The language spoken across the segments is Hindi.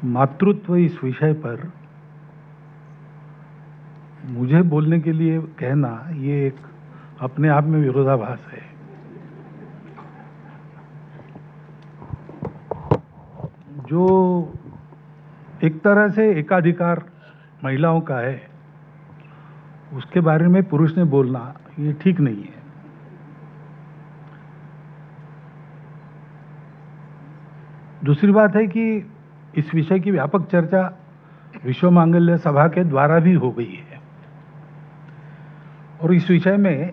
मातृत्व इस विषय पर मुझे बोलने के लिए कहना ये एक अपने आप में विरोधाभास है। जो एक तरह से एकाधिकार महिलाओं का है, उसके बारे में पुरुष ने बोलना ये ठीक नहीं है। दूसरी बात है कि इस विषय की व्यापक चर्चा विश्व मांगल्य सभा के द्वारा भी हो गई है और इस विषय में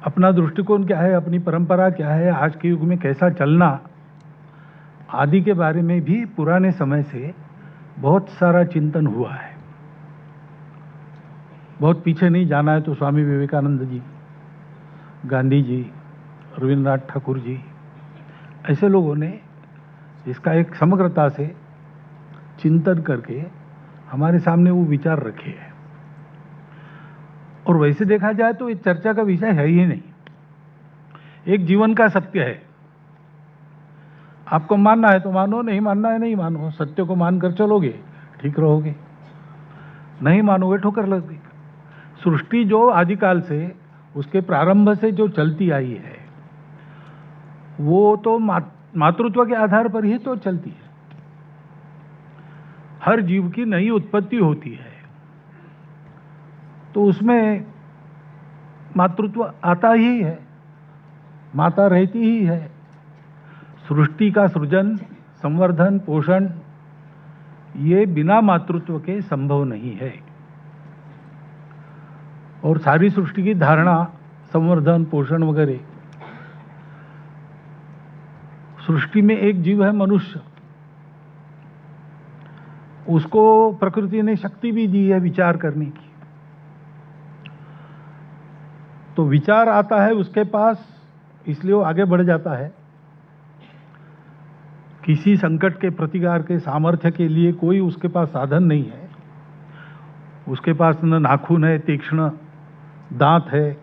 अपना दृष्टिकोण क्या है, अपनी परंपरा क्या है, आज के युग में कैसा चलना आदि के बारे में भी पुराने समय से बहुत सारा चिंतन हुआ है। बहुत पीछे नहीं जाना है तो स्वामी विवेकानंद जी, गांधी जी, रविन्द्रनाथ ठाकुर जी, ऐसे लोगों ने इसका एक समग्रता से चिंतन करके हमारे सामने वो विचार रखे हैं। और वैसे देखा जाए तो ये चर्चा का विषय है ही नहीं, एक जीवन का सत्य है। आपको मानना है तो मानो, नहीं मानना है नहीं मानो। सत्य को मानकर चलोगे ठीक रहोगे, नहीं मानोगे ठोकर लगेगी। सृष्टि जो आदिकाल से, उसके प्रारंभ से जो चलती आई है, वो तो मातृत्व के आधार पर ही तो चलती है। हर जीव की नई उत्पत्ति होती है तो उसमें मातृत्व आता ही है, माता रहती ही है। सृष्टि का सृजन, संवर्धन, पोषण ये बिना मातृत्व के संभव नहीं है। और सारी सृष्टि की धारणा, संवर्धन, पोषण वगैरह, सृष्टि में एक जीव है मनुष्य, उसको प्रकृति ने शक्ति भी दी है विचार करने की। तो विचार आता है उसके पास, इसलिए वो आगे बढ़ जाता है। किसी संकट के प्रतिकार के सामर्थ्य के लिए कोई उसके पास साधन नहीं है। उसके पास न नाखून है, तीक्ष्ण दांत है,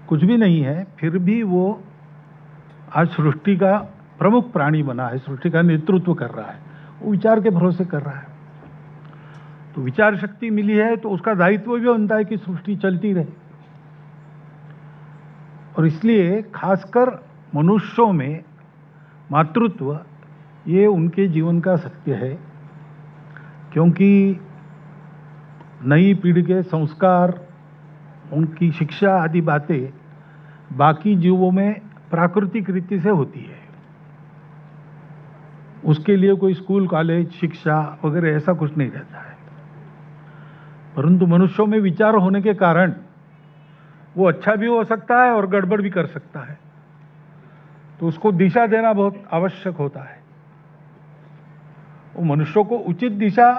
कुछ भी नहीं है, फिर भी वो आज सृष्टि का प्रमुख प्राणी बना है, सृष्टि का नेतृत्व कर रहा है। वो विचार के भरोसे कर रहा है। तो विचार शक्ति मिली है तो उसका दायित्व भी बनता है कि सृष्टि चलती रहे। और इसलिए खासकर मनुष्यों में मातृत्व ये उनके जीवन का सत्य है, क्योंकि नई पीढ़ी के संस्कार, उनकी शिक्षा आदि बातें बाकी जीवों में प्राकृतिक रीति से होती है। उसके लिए कोई स्कूल, कॉलेज, शिक्षा वगैरह ऐसा कुछ नहीं रहता है। परंतु मनुष्यों में विचार होने के कारण वो अच्छा भी हो सकता है और गड़बड़ भी कर सकता है। तो उसको दिशा देना बहुत आवश्यक होता है। वो मनुष्यों को उचित दिशा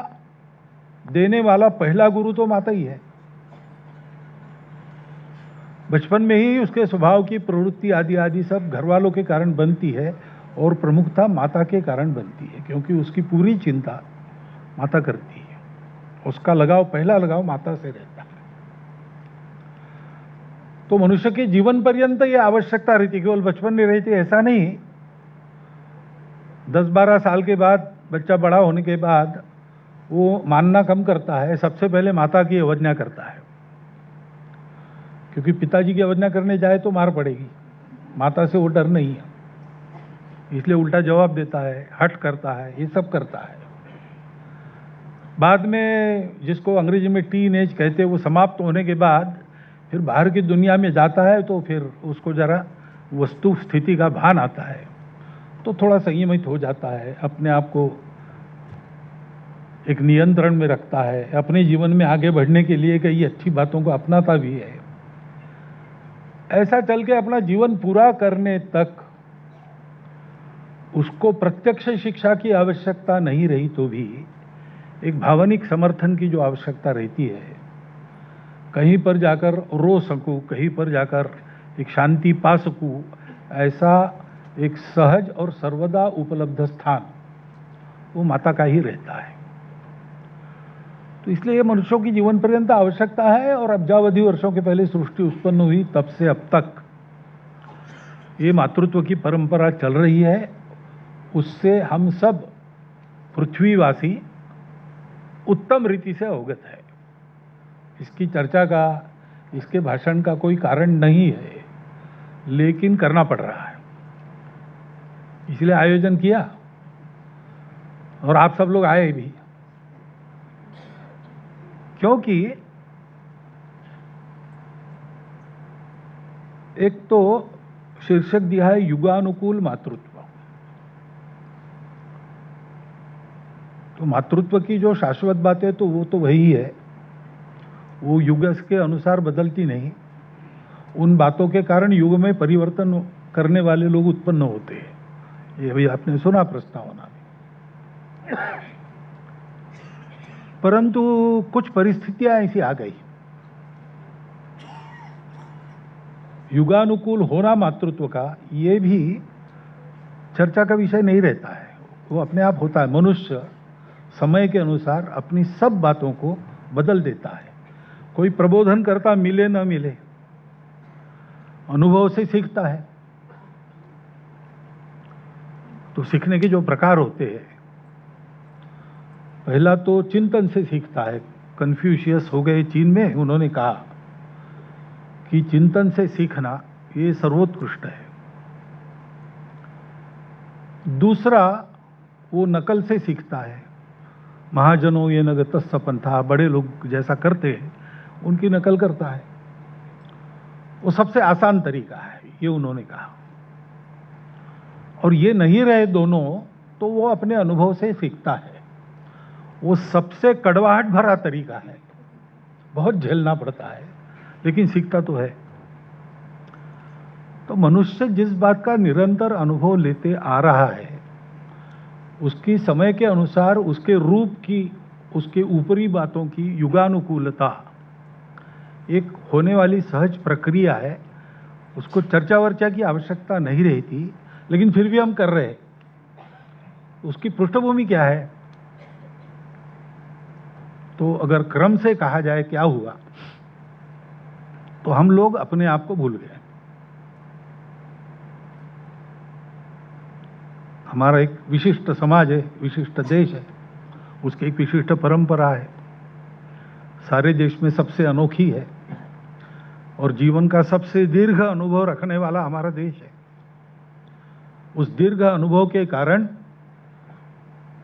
देने वाला पहला गुरु तो माता ही है। बचपन में ही उसके स्वभाव की प्रवृत्ति आदि आदि सब घर वालों के कारण बनती है और प्रमुखता माता के कारण बनती है, क्योंकि उसकी पूरी चिंता माता करती है। उसका लगाव, पहला लगाव माता से रहता है। तो मनुष्य के जीवन पर्यंत यह आवश्यकता रहती, केवल बचपन में रहती ऐसा नहीं। 10-12 साल के बाद, बच्चा बड़ा होने के बाद वो मानना कम करता है, सबसे पहले माता की अवज्ञा करता है। क्योंकि पिताजी की अवज्ञा करने जाए तो मार पड़ेगी, माता से वो डर नहीं है, इसलिए उल्टा जवाब देता है, हट करता है, ये सब करता है। बाद में जिसको अंग्रेजी में टीन एज कहते हैं, वो समाप्त होने के बाद फिर बाहर की दुनिया में जाता है तो फिर उसको जरा वस्तु स्थिति का भान आता है, तो थोड़ा संयमित हो जाता है, अपने आप को एक नियंत्रण में रखता है, अपने जीवन में आगे बढ़ने के लिए कई अच्छी बातों को अपनाता भी है। ऐसा चल के अपना जीवन पूरा करने तक उसको प्रत्यक्ष शिक्षा की आवश्यकता नहीं रही तो भी एक भावनिक समर्थन की जो आवश्यकता रहती है, कहीं पर जाकर रो सकूं, कहीं पर जाकर एक शांति पा सकूं, ऐसा एक सहज और सर्वदा उपलब्ध स्थान वो माता का ही रहता है। तो इसलिए ये मनुष्यों की जीवन पर्यंत आवश्यकता है। और अब्जावधि वर्षों के पहले सृष्टि उत्पन्न हुई, तब से अब तक ये मातृत्व की परंपरा चल रही है। उससे हम सब पृथ्वीवासी उत्तम रीति से अवगत है। इसकी चर्चा का, इसके भाषण का कोई कारण नहीं है, लेकिन करना पड़ रहा है, इसलिए आयोजन किया और आप सब लोग आए भी, क्योंकि एक तो शीर्षक दिया है युगानुकूल मातृत्व। तो मातृत्व की जो शाश्वत बात है तो वो तो वही है, वो युग के अनुसार बदलती नहीं। उन बातों के कारण युग में परिवर्तन करने वाले लोग उत्पन्न होते हैं, ये भी आपने सुना प्रस्तावना में। परंतु कुछ परिस्थितियां ऐसी आ गई, युगानुकूल होना मातृत्व का ये भी चर्चा का विषय नहीं रहता है, वो अपने आप होता है। मनुष्य समय के अनुसार अपनी सब बातों को बदल देता है। कोई प्रबोधन करता मिले न मिले, अनुभव से सीखता है। तो सीखने के जो प्रकार होते हैं, पहला तो चिंतन से सीखता है। कन्फ्यूशियस हो गए चीन में, उन्होंने कहा कि चिंतन से सीखना ये सर्वोत्कृष्ट है। दूसरा, वो नकल से सीखता है। महाजनों ये नगतस्स पंथा, बड़े लोग जैसा करते हैं उनकी नकल करता है, वो सबसे आसान तरीका है, ये उन्होंने कहा। और ये नहीं रहे दोनों, तो वो अपने अनुभव से सीखता है। वो सबसे कड़वाहट भरा तरीका है, बहुत झेलना पड़ता है, लेकिन सीखता तो है। तो मनुष्य जिस बात का निरंतर अनुभव लेते आ रहा है, उसकी समय के अनुसार उसके रूप की, उसके ऊपरी बातों की युगानुकूलता एक होने वाली सहज प्रक्रिया है। उसको चर्चा वर्चा की आवश्यकता नहीं रहती, लेकिन फिर भी हम कर रहे हैं। उसकी पृष्ठभूमि क्या है? तो अगर क्रम से कहा जाए क्या हुआ, तो हम लोग अपने आप को भूल गए। हमारा एक विशिष्ट समाज है, विशिष्ट देश है, उसकी एक विशिष्ट परंपरा है, सारे देश में सबसे अनोखी है, और जीवन का सबसे दीर्घ अनुभव रखने वाला हमारा देश है। उस दीर्घ अनुभव के कारण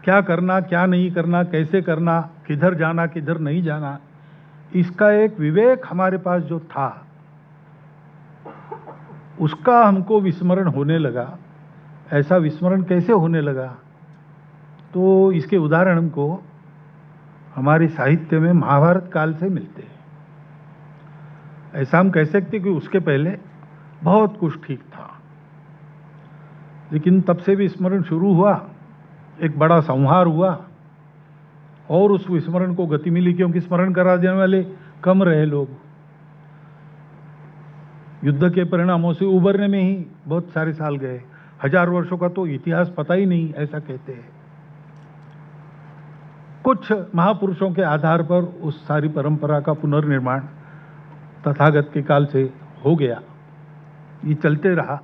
क्या करना, क्या नहीं करना, कैसे करना, किधर जाना, किधर नहीं जाना, इसका एक विवेक हमारे पास जो था, उसका हमको विस्मरण होने लगा। ऐसा विस्मरण कैसे होने लगा? तो इसके उदाहरण हमको हमारे साहित्य में महाभारत काल से मिलते हैं। ऐसा हम कह सकते कि उसके पहले बहुत कुछ ठीक था, लेकिन तब से भी स्मरण शुरू हुआ, एक बड़ा संहार हुआ, और उस विस्मरण को गति मिली, क्योंकि स्मरण करा देने वाले कम रहे लोग। युद्ध के परिणामों से उबरने में ही बहुत सारे साल गए, 1000 वर्षों का तो इतिहास पता ही नहीं, ऐसा कहते हैं। कुछ महापुरुषों के आधार पर उस सारी परंपरा का पुनर्निर्माण तथागत के काल से हो गया, ये चलते रहा।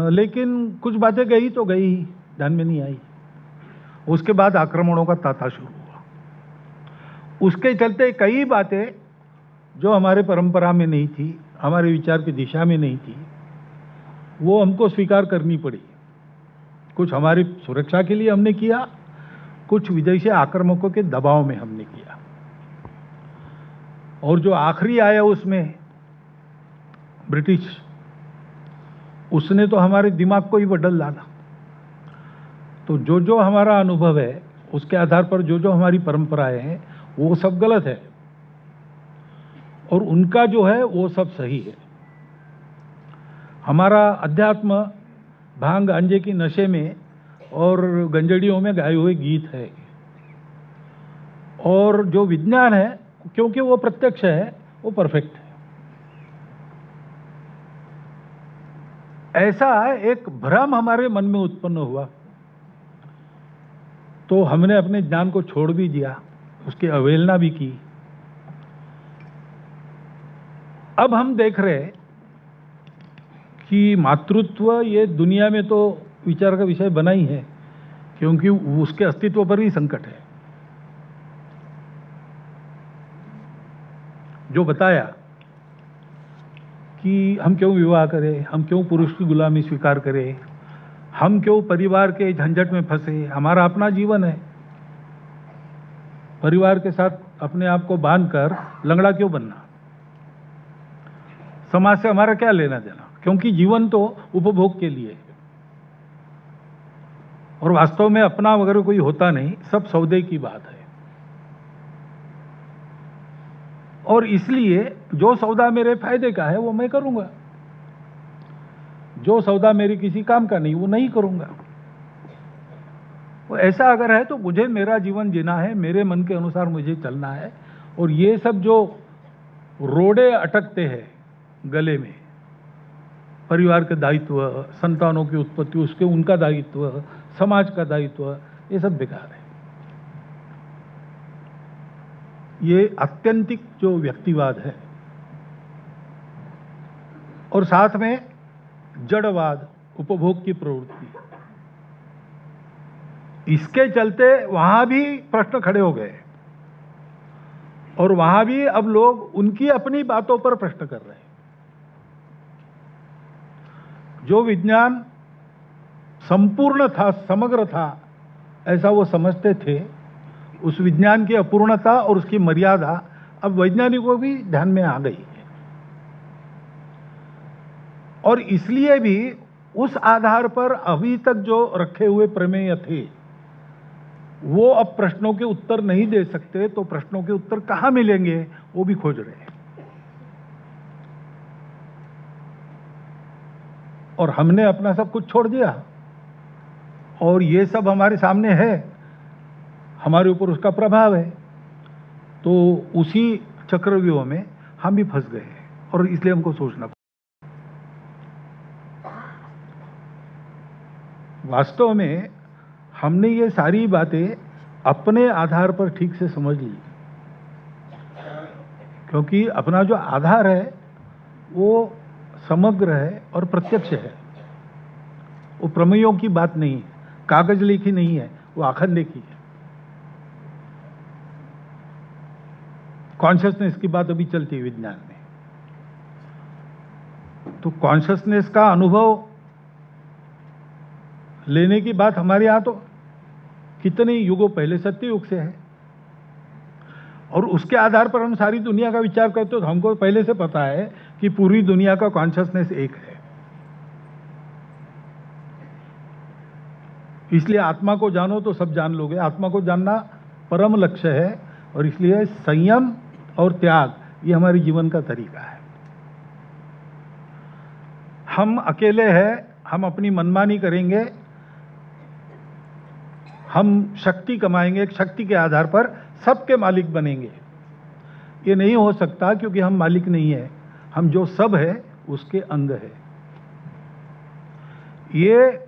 लेकिन कुछ बातें गई तो गई, ध्यान में नहीं आई। उसके बाद आक्रमणों का तांता शुरू हुआ। उसके चलते कई बातें जो हमारे परंपरा में नहीं थी, हमारे विचार की दिशा में नहीं थी, वो हमको स्वीकार करनी पड़ी। कुछ हमारी सुरक्षा के लिए हमने किया, कुछ विदेशी आक्रामकों के दबाव में हमने किया। और जो आखिरी आया उसमें ब्रिटिश, उसने तो हमारे दिमाग को ही बदल डाला। तो जो जो हमारा अनुभव है, उसके आधार पर जो जो हमारी परंपराएं हैं, वो सब गलत है, और उनका जो है वो सब सही है। हमारा अध्यात्म भांग गांजे की नशे में और गंजड़ियों में गाए हुए गीत है, और जो विज्ञान है, क्योंकि वो प्रत्यक्ष है, वो परफेक्ट है। ऐसा एक भ्रम हमारे मन में उत्पन्न हुआ, तो हमने अपने ज्ञान को छोड़ भी दिया, उसकी अवहेलना भी की। अब हम देख रहे कि मातृत्व ये दुनिया में तो विचार का विषय बना ही है, क्योंकि उसके अस्तित्व पर ही संकट है। जो बताया कि हम क्यों विवाह करें, हम क्यों पुरुष की गुलामी स्वीकार करें, हम क्यों परिवार के झंझट में फंसे, हमारा अपना जीवन है, परिवार के साथ अपने आप को बांधकर लंगड़ा क्यों बनना, समाज से हमारा क्या लेना देना, क्योंकि जीवन तो उपभोग के लिए है और वास्तव में अपना वगैरह कोई होता नहीं, सब सौदे की बात है। और इसलिए जो सौदा मेरे फायदे का है वो मैं करूंगा, जो सौदा मेरे किसी काम का नहीं वो नहीं करूंगा। वो ऐसा अगर है तो मुझे मेरा जीवन जीना है, मेरे मन के अनुसार मुझे चलना है। और ये सब जो रोड़े अटकते हैं गले में, परिवार के दायित्व, संतानों की उत्पत्ति, उसके उनका दायित्व, समाज का दायित्व, ये सब बेकार है। ये आत्यंतिक जो व्यक्तिवाद है और साथ में जड़वाद, उपभोग की प्रवृत्ति, इसके चलते वहां भी प्रश्न खड़े हो गए और वहां भी अब लोग उनकी अपनी बातों पर प्रश्न कर रहे हैं। जो विज्ञान संपूर्ण था, समग्र था, ऐसा वो समझते थे, उस विज्ञान की अपूर्णता और उसकी मर्यादा अब वैज्ञानिकों को भी ध्यान में आ गई है। और इसलिए भी उस आधार पर अभी तक जो रखे हुए प्रमेय थे वो अब प्रश्नों के उत्तर नहीं दे सकते, तो प्रश्नों के उत्तर कहां मिलेंगे वो भी खोज रहे हैं। और हमने अपना सब कुछ छोड़ दिया और ये सब हमारे सामने है, हमारे ऊपर उसका प्रभाव है, तो उसी चक्रव्यूह में हम भी फंस गए हैं और इसलिए हमको सोचना पड़ा। वास्तव में हमने ये सारी बातें अपने आधार पर ठीक से समझ ली, क्योंकि अपना जो आधार है वो समग्र है और प्रत्यक्ष है। वो प्रमेयों की बात नहीं है, कागज लेखी नहीं है, वो आखंड लेखी है। कॉन्शियसनेस की बात अभी चलती है विज्ञान में, तो कॉन्शियसनेस का अनुभव लेने की बात हमारे यहां तो कितने युगों पहले सत्ययुग से है और उसके आधार पर हम सारी दुनिया का विचार करते हो। तो हमको पहले से पता है कि पूरी दुनिया का कॉन्शियसनेस एक है। इसलिए आत्मा को जानो तो सब जान लोगे। आत्मा को जानना परम लक्ष्य है और इसलिए संयम और त्याग ये हमारे जीवन का तरीका है। हम अकेले हैं, हम अपनी मनमानी करेंगे, हम शक्ति कमाएंगे, एक शक्ति के आधार पर सबके मालिक बनेंगे। ये नहीं हो सकता, क्योंकि हम मालिक नहीं है, हम जो सब है उसके अंग है। ये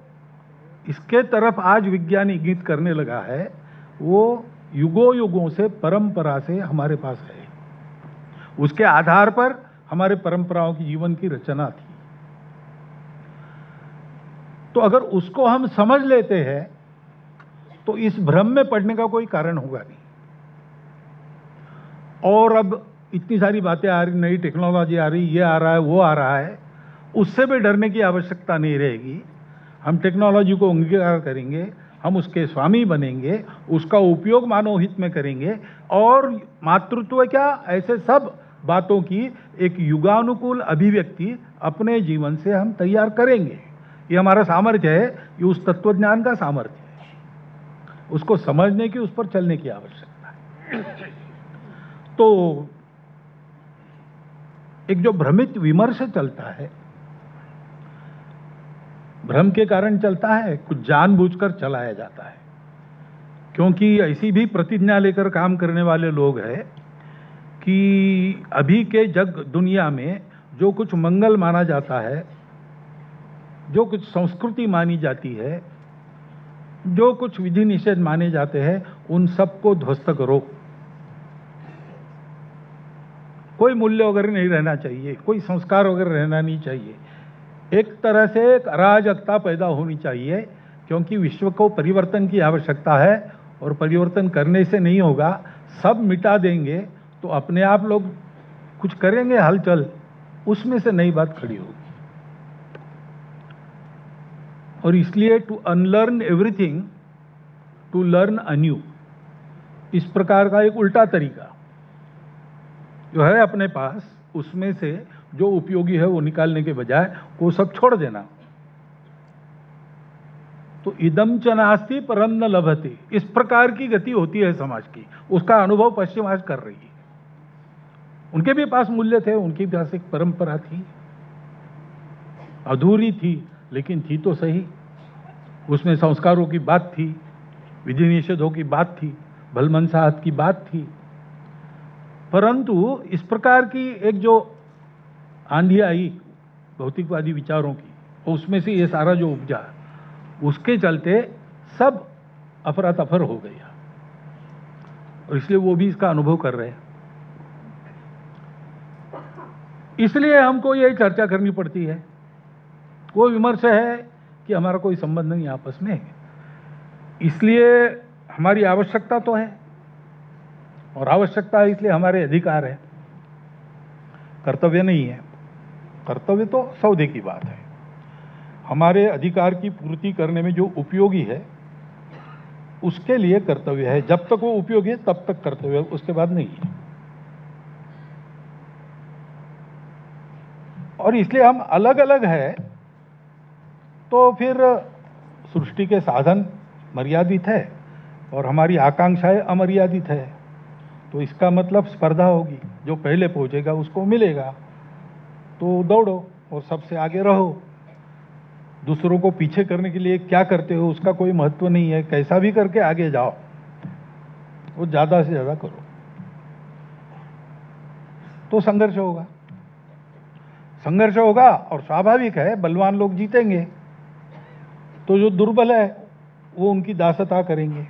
इसके तरफ आज विज्ञान इंगित करने लगा है, वो युगों युगों से परंपरा से हमारे पास है। उसके आधार पर हमारे परंपराओं की जीवन की रचना थी। तो अगर उसको हम समझ लेते हैं तो इस भ्रम में पड़ने का कोई कारण होगा नहीं। और अब इतनी सारी बातें आ रही, नई टेक्नोलॉजी आ रही, ये आ रहा है, वो आ रहा है, उससे भी डरने की आवश्यकता नहीं रहेगी। हम टेक्नोलॉजी को अंगीकार करेंगे, हम उसके स्वामी बनेंगे, उसका उपयोग मानव हित में करेंगे और मातृत्व क्या, ऐसे सब बातों की एक युगानुकूल अभिव्यक्ति अपने जीवन से हम तैयार करेंगे। ये हमारा सामर्थ्य है, ये उस तत्वज्ञान का सामर्थ्य है। उसको समझने की, उस पर चलने की आवश्यकता है। तो एक जो भ्रमित विमर्श चलता है, भ्रम के कारण चलता है, कुछ जानबूझकर चलाया जाता है, क्योंकि ऐसी भी प्रतिज्ञा लेकर काम करने वाले लोग हैं कि अभी के जग दुनिया में जो कुछ मंगल माना जाता है, जो कुछ संस्कृति मानी जाती है, जो कुछ विधि निषेध माने जाते हैं, उन सबको ध्वस्त करो। कोई मूल्य वगैरह नहीं रहना चाहिए, कोई संस्कार वगैरह रहना नहीं चाहिए। एक तरह से एक अराजकता पैदा होनी चाहिए, क्योंकि विश्व को परिवर्तन की आवश्यकता है और परिवर्तन करने से नहीं होगा। सब मिटा देंगे तो अपने आप लोग कुछ करेंगे हलचल, उसमें से नई बात खड़ी होगी। और इसलिए to unlearn everything to learn anew, इस प्रकार का एक उल्टा तरीका जो है अपने पास, उसमें से जो उपयोगी है वो निकालने के बजाय वो सब छोड़ देना। तो इदम च नास्ति परम न लभते, इस प्रकार की गति होती है समाज की। उसका अनुभव पश्चिम आज कर रही है। उनके भी पास मूल्य थे, उनके पास एक परंपरा थी, अधूरी थी लेकिन थी तो सही। उसमें संस्कारों की बात थी, विधि निषेधों की बात थी, भलमनसाहत की बात थी। परंतु इस प्रकार की एक जो आंधी आई भौतिकवादी विचारों की, उसमें से ये सारा जो उपजा, उसके चलते सब अफरा तफर हो गया। और इसलिए वो भी इसका अनुभव कर रहे हैं। इसलिए हमको यही चर्चा करनी पड़ती है। वो विमर्श है कि हमारा कोई संबंध नहीं आपस में, इसलिए हमारी आवश्यकता तो है, और आवश्यकता है इसलिए हमारे अधिकार है, कर्तव्य नहीं है। कर्तव्य तो सौदे की बात है। हमारे अधिकार की पूर्ति करने में जो उपयोगी है उसके लिए कर्तव्य है। जब तक वो उपयोगी है तब तक कर्तव्य है, उसके बाद नहीं है। और इसलिए हम अलग अलग है तो फिर सृष्टि के साधन मर्यादित है और हमारी आकांक्षाएं अमर्यादित है। तो इसका मतलब स्पर्धा होगी, जो पहले पहुंचेगा उसको मिलेगा। तो दौड़ो और सबसे आगे रहो। दूसरों को पीछे करने के लिए क्या करते हो उसका कोई महत्व नहीं है, कैसा भी करके आगे जाओ, वो ज्यादा से ज्यादा करो। तो संघर्ष होगा, संघर्ष होगा और स्वाभाविक है बलवान लोग जीतेंगे, तो जो दुर्बल है वो उनकी दासता करेंगे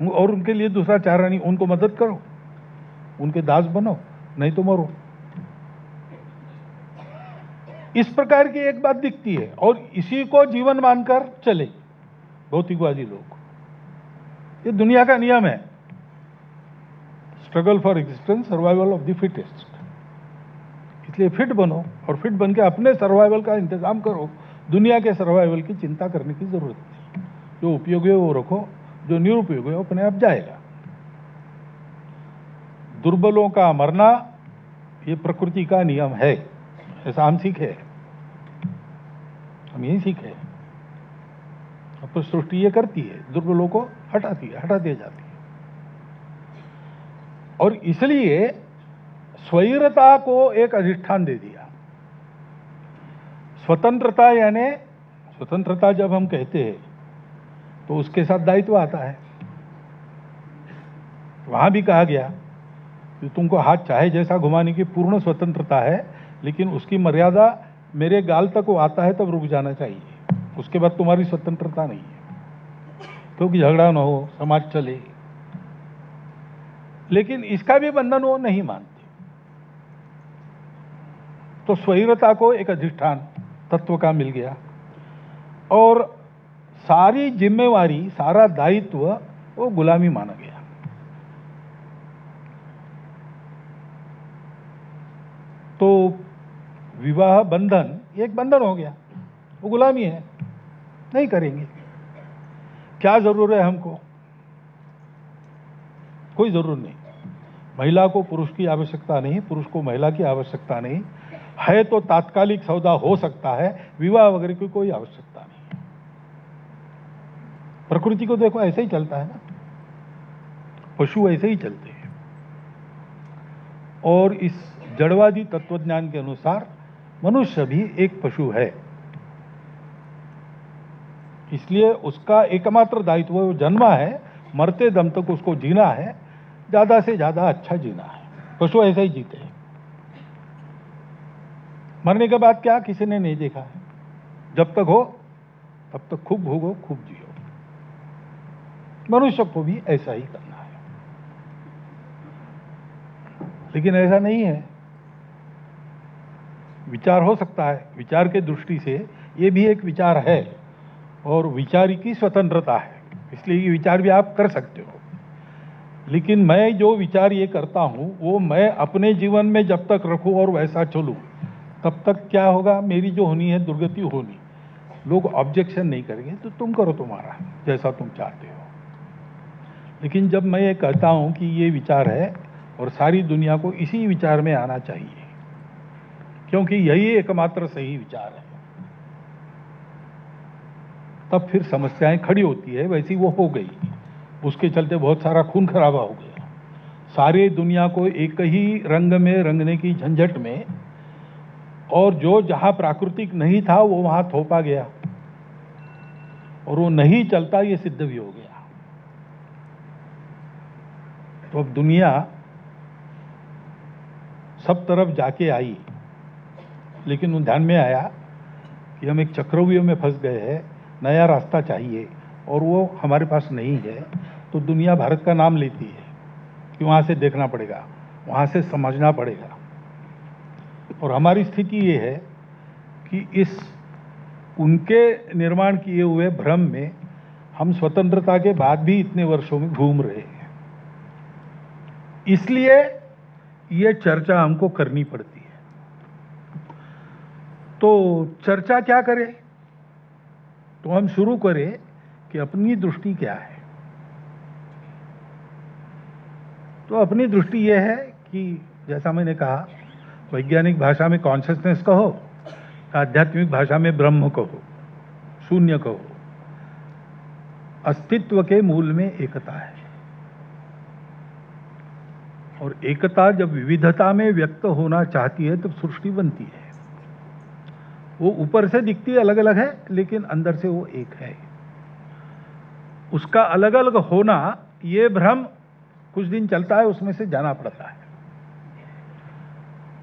और उनके लिए दूसरा चारा नहीं, उनको मदद करो, उनके दास बनो, नहीं तो मरो। इस प्रकार की एक बात दिखती है और इसी को जीवन मानकर चले भौतिकवादी लोग। ये दुनिया का नियम है, struggle for existence, survival of the fittest. इसलिए फिट बनो और फिट बन के अपने सर्वाइवल का इंतजाम करो। दुनिया के सर्वाइवल की चिंता करने की जरूरत नहीं। जो उपयोगी है वो रखो, जो निरुपयोगी है वो अपने आप जाएगा। दुर्बलों का मरना ये प्रकृति का नियम है, ऐसा हम सीखे, हम यही सीखे। अब सृष्टि ये करती है, दुर्बलों को हटाती है, हटा दिया जाती है। और इसलिए स्वैरता को एक अधिष्ठान दे दिया। स्वतंत्रता यानी, स्वतंत्रता जब हम कहते हैं तो उसके साथ दायित्व आता है। वहां भी कहा गया कि तुमको हाथ चाहे जैसा घुमाने की पूर्ण स्वतंत्रता है, लेकिन उसकी मर्यादा मेरे गाल तक वो आता है तब रुक जाना चाहिए, उसके बाद तुम्हारी स्वतंत्रता नहीं है, क्योंकि झगड़ा ना हो, समाज चले। लेकिन इसका भी बंधन वो नहीं मानते। तो स्वैरता को एक अधिष्ठान तत्व का मिल गया और सारी जिम्मेवारी, सारा दायित्व वो गुलामी माना गया। तो विवाह बंधन एक बंधन हो गया, वो गुलामी है, नहीं करेंगे। क्या जरूर है हमको? कोई जरूर नहीं। महिला को पुरुष की आवश्यकता नहीं, पुरुष को महिला की आवश्यकता नहीं है। तो तात्कालिक सौदा हो सकता है, विवाह वगैरह की कोई आवश्यकता नहीं। प्रकृति को देखो, ऐसे ही चलता है ना, पशु ऐसे ही चलते हैं। और इस जड़वादी तत्वज्ञान के अनुसार मनुष्य भी एक पशु है। इसलिए उसका एकमात्र दायित्व वो जन्मा है, मरते दम तक उसको जीना है, ज्यादा से ज्यादा अच्छा जीना है। पशु ऐसे ही जीते हैं। मरने के बाद क्या किसी ने नहीं देखा है। जब तक हो तब तक खूब भोगो, खूब जियो। मनुष्य को भी ऐसा ही करना है। लेकिन ऐसा नहीं है। विचार हो सकता है, विचार के दृष्टि से ये भी एक विचार है और विचार की स्वतंत्रता है, इसलिए ये विचार भी आप कर सकते हो। लेकिन मैं जो विचार ये करता हूँ वो मैं अपने जीवन में जब तक रखूँ और वैसा चलूँ तब तक क्या होगा, मेरी जो होनी है दुर्गति होनी। लोग ऑब्जेक्शन नहीं करेंगे तो तुम करो तुम्हारा जैसा तुम चाहते हो। लेकिन जब मैं ये कहता हूँ कि ये विचार है और सारी दुनिया को इसी विचार में आना चाहिए क्योंकि यही एकमात्र सही विचार है, तब फिर समस्याएं खड़ी होती है। वैसी वो हो गई, उसके चलते बहुत सारा खून खराबा हो गया। सारी दुनिया को एक ही रंग में रंगने की झंझट में, और जो जहां प्राकृतिक नहीं था वो वहां थोपा गया और वो नहीं चलता, ये सिद्ध भी हो गया। तो अब दुनिया सब तरफ जाके आई, लेकिन उन ध्यान में आया कि हम एक चक्रव्यूह में फंस गए हैं, नया रास्ता चाहिए और वो हमारे पास नहीं है। तो दुनिया भारत का नाम लेती है कि वहाँ से देखना पड़ेगा, वहाँ से समझना पड़ेगा। और हमारी स्थिति ये है कि इस उनके निर्माण किए हुए भ्रम में हम स्वतंत्रता के बाद भी इतने वर्षों में घूम रहे हैं। इसलिए ये चर्चा हमको करनी पड़ती है। तो चर्चा क्या करें? तो हम शुरू करें कि अपनी दृष्टि क्या है। तो अपनी दृष्टि यह है कि जैसा मैंने कहा, वैज्ञानिक भाषा में कॉन्शियसनेस कहो, आध्यात्मिक भाषा में ब्रह्म कहो, शून्य कहो, अस्तित्व के मूल में एकता है। और एकता जब विविधता में व्यक्त होना चाहती है तब सृष्टि बनती है। वो ऊपर से दिखती अलग अलग है लेकिन अंदर से वो एक है। उसका अलग अलग होना, ये भ्रम कुछ दिन चलता है, उसमें से जाना पड़ता है,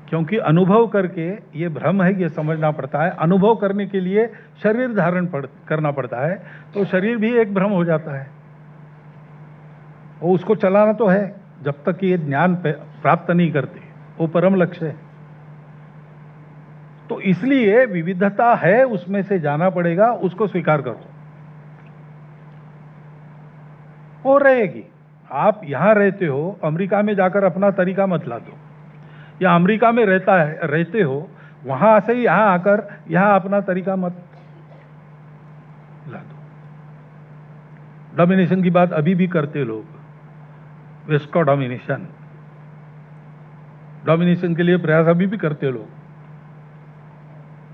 क्योंकि अनुभव करके ये भ्रम है ये समझना पड़ता है। अनुभव करने के लिए शरीर धारण करना पड़ता है, तो शरीर भी एक भ्रम हो जाता है। वो उसको चलाना तो है, जब तक ये ज्ञान प्राप्त नहीं करते, वो परम लक्ष्य है। तो इसलिए विविधता है, उसमें से जाना पड़ेगा, उसको स्वीकार करो, वो रहेगी। आप यहां रहते हो, अमेरिका में जाकर अपना तरीका मत ला दो, या अमेरिका में रहते हो, वहां से यहां आकर यहां अपना तरीका मत ला दो। डोमिनेशन की बात अभी भी करते लोग, वेस्ट का डोमिनेशन के लिए प्रयास अभी भी करते लोग,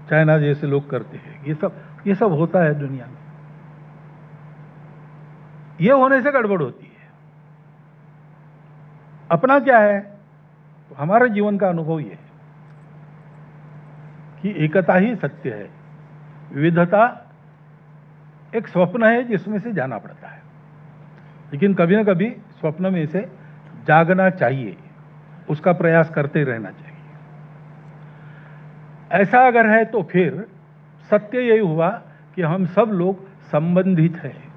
चाइना जैसे लोग करते हैं। ये सब होता है दुनिया में। ये होने से गड़बड़ होती है। अपना क्या है? तो हमारे जीवन का अनुभव ये है कि एकता ही सत्य है, विविधता एक स्वप्न है जिसमें से जाना पड़ता है। लेकिन कभी ना कभी स्वप्न में से जागना चाहिए, उसका प्रयास करते रहना चाहिए। ऐसा अगर है तो फिर सत्य यही हुआ कि हम सब लोग संबंधित हैं,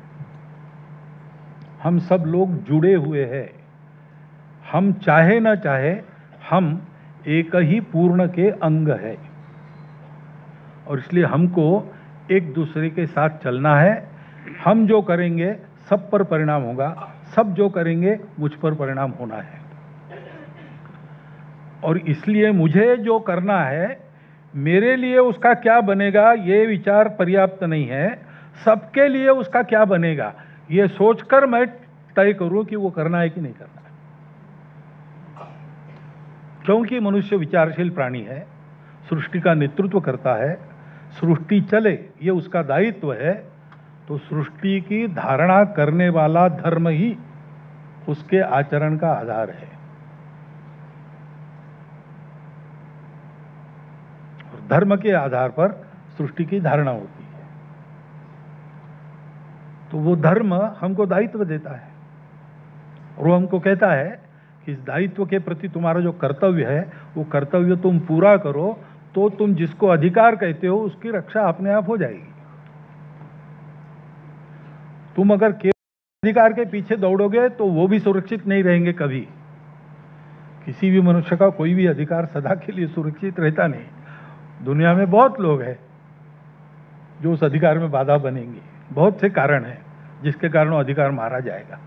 हम सब लोग जुड़े हुए हैं। हम चाहे ना चाहे हम एक ही पूर्ण के अंग है, और इसलिए हमको एक दूसरे के साथ चलना है। हम जो करेंगे सब पर परिणाम होगा, सब जो करेंगे मुझ पर परिणाम होना है। और इसलिए मुझे जो करना है, मेरे लिए उसका क्या बनेगा ये विचार पर्याप्त नहीं है, सबके लिए उसका क्या बनेगा ये सोचकर मैं तय करूं कि वो करना है कि नहीं करना है। क्योंकि मनुष्य विचारशील प्राणी है, सृष्टि का नेतृत्व करता है, सृष्टि चले ये उसका दायित्व है। तो सृष्टि की धारणा करने वाला धर्म ही उसके आचरण का आधार है। और धर्म के आधार पर सृष्टि की धारणा होती है। तो वो धर्म हमको दायित्व देता है और वो हमको कहता है कि इस दायित्व के प्रति तुम्हारा जो कर्तव्य है वो कर्तव्य तुम पूरा करो, तो तुम जिसको अधिकार कहते हो उसकी रक्षा अपने आप हो जाएगी। तुम अगर केवल अधिकार के पीछे दौड़ोगे तो वो भी सुरक्षित नहीं रहेंगे कभी। किसी भी मनुष्य का कोई भी अधिकार सदा के लिए सुरक्षित रहता नहीं, दुनिया में बहुत लोग हैं जो उस अधिकार में बाधा बनेंगे। बहुत से कारण हैं जिसके कारण वो अधिकार मारा जाएगा,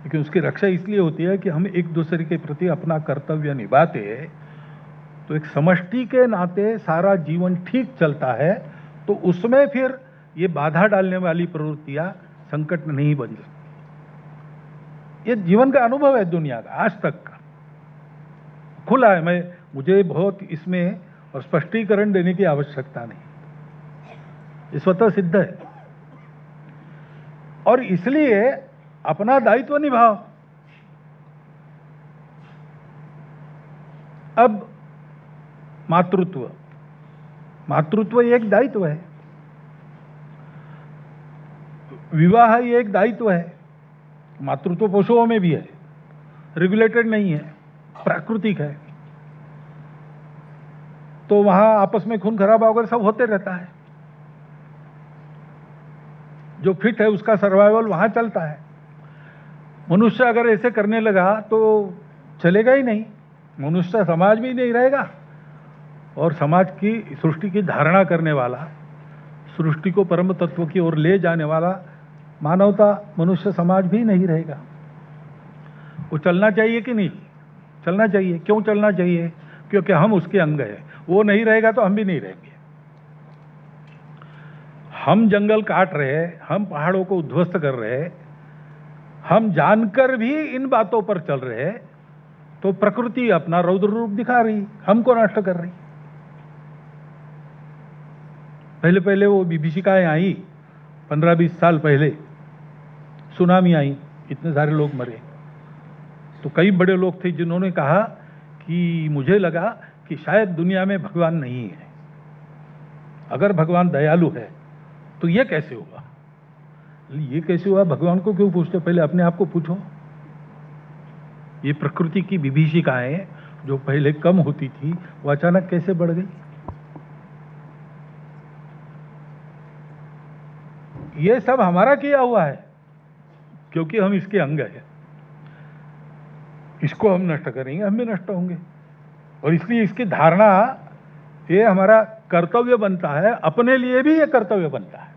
लेकिन उसकी रक्षा इसलिए होती है कि हम एक दूसरे के प्रति अपना कर्तव्य निभाते हैं, तो एक समष्टि के नाते सारा जीवन ठीक चलता है। तो उसमें फिर ये बाधा डालने वाली प्रवृत्तियां संकट नहीं बन सकती। ये जीवन का अनुभव है दुनिया का आज तक का, खुला है। मुझे बहुत इसमें और स्पष्टीकरण देने की आवश्यकता नहीं, ये स्वतः सिद्ध है। और इसलिए अपना दायित्व निभाओ। अब मातृत्व एक दायित्व है, विवाह ये एक दायित्व है। मातृत्व पशुओं में भी है, रेगुलेटेड नहीं है, प्राकृतिक है। तो वहां आपस में खून खराबा वगैरह सब होते रहता है। जो फिट है उसका सर्वाइवल वहां चलता है। मनुष्य अगर ऐसे करने लगा तो चलेगा ही नहीं, मनुष्य समाज में ही नहीं रहेगा। और समाज की सृष्टि की धारणा करने वाला, सृष्टि को परम तत्व की ओर ले जाने वाला मानवता मनुष्य समाज भी नहीं रहेगा। वो चलना चाहिए कि नहीं चलना चाहिए? क्यों चलना चाहिए? क्योंकि हम उसके अंग हैं। वो नहीं रहेगा तो हम भी नहीं रहेंगे। हम जंगल काट रहे, हम पहाड़ों को उद्ध्वस्त कर रहे, हम जानकर भी इन बातों पर चल रहे, तो प्रकृति अपना रौद्र रूप दिखा रही, हमको नष्ट कर रही। पहले पहले वो विभीषिकाएं आई, 15-20 साल पहले सुनामी आई, इतने सारे लोग मरे। तो कई बड़े लोग थे जिन्होंने कहा कि मुझे लगा कि शायद दुनिया में भगवान नहीं है। अगर भगवान दयालु है तो ये कैसे हुआ? ये कैसे हुआ? भगवान को क्यों पूछते? पहले अपने आप को पूछो। ये प्रकृति की विभीषिकाएं जो पहले कम होती थी, वो अचानक कैसे बढ़ गई? ये सब हमारा किया हुआ है, क्योंकि हम इसके अंग हैं। इसको हम नष्ट करेंगे, हम भी नष्ट होंगे। और इसलिए इसकी धारणा, ये हमारा कर्तव्य बनता है, अपने लिए भी ये कर्तव्य बनता है।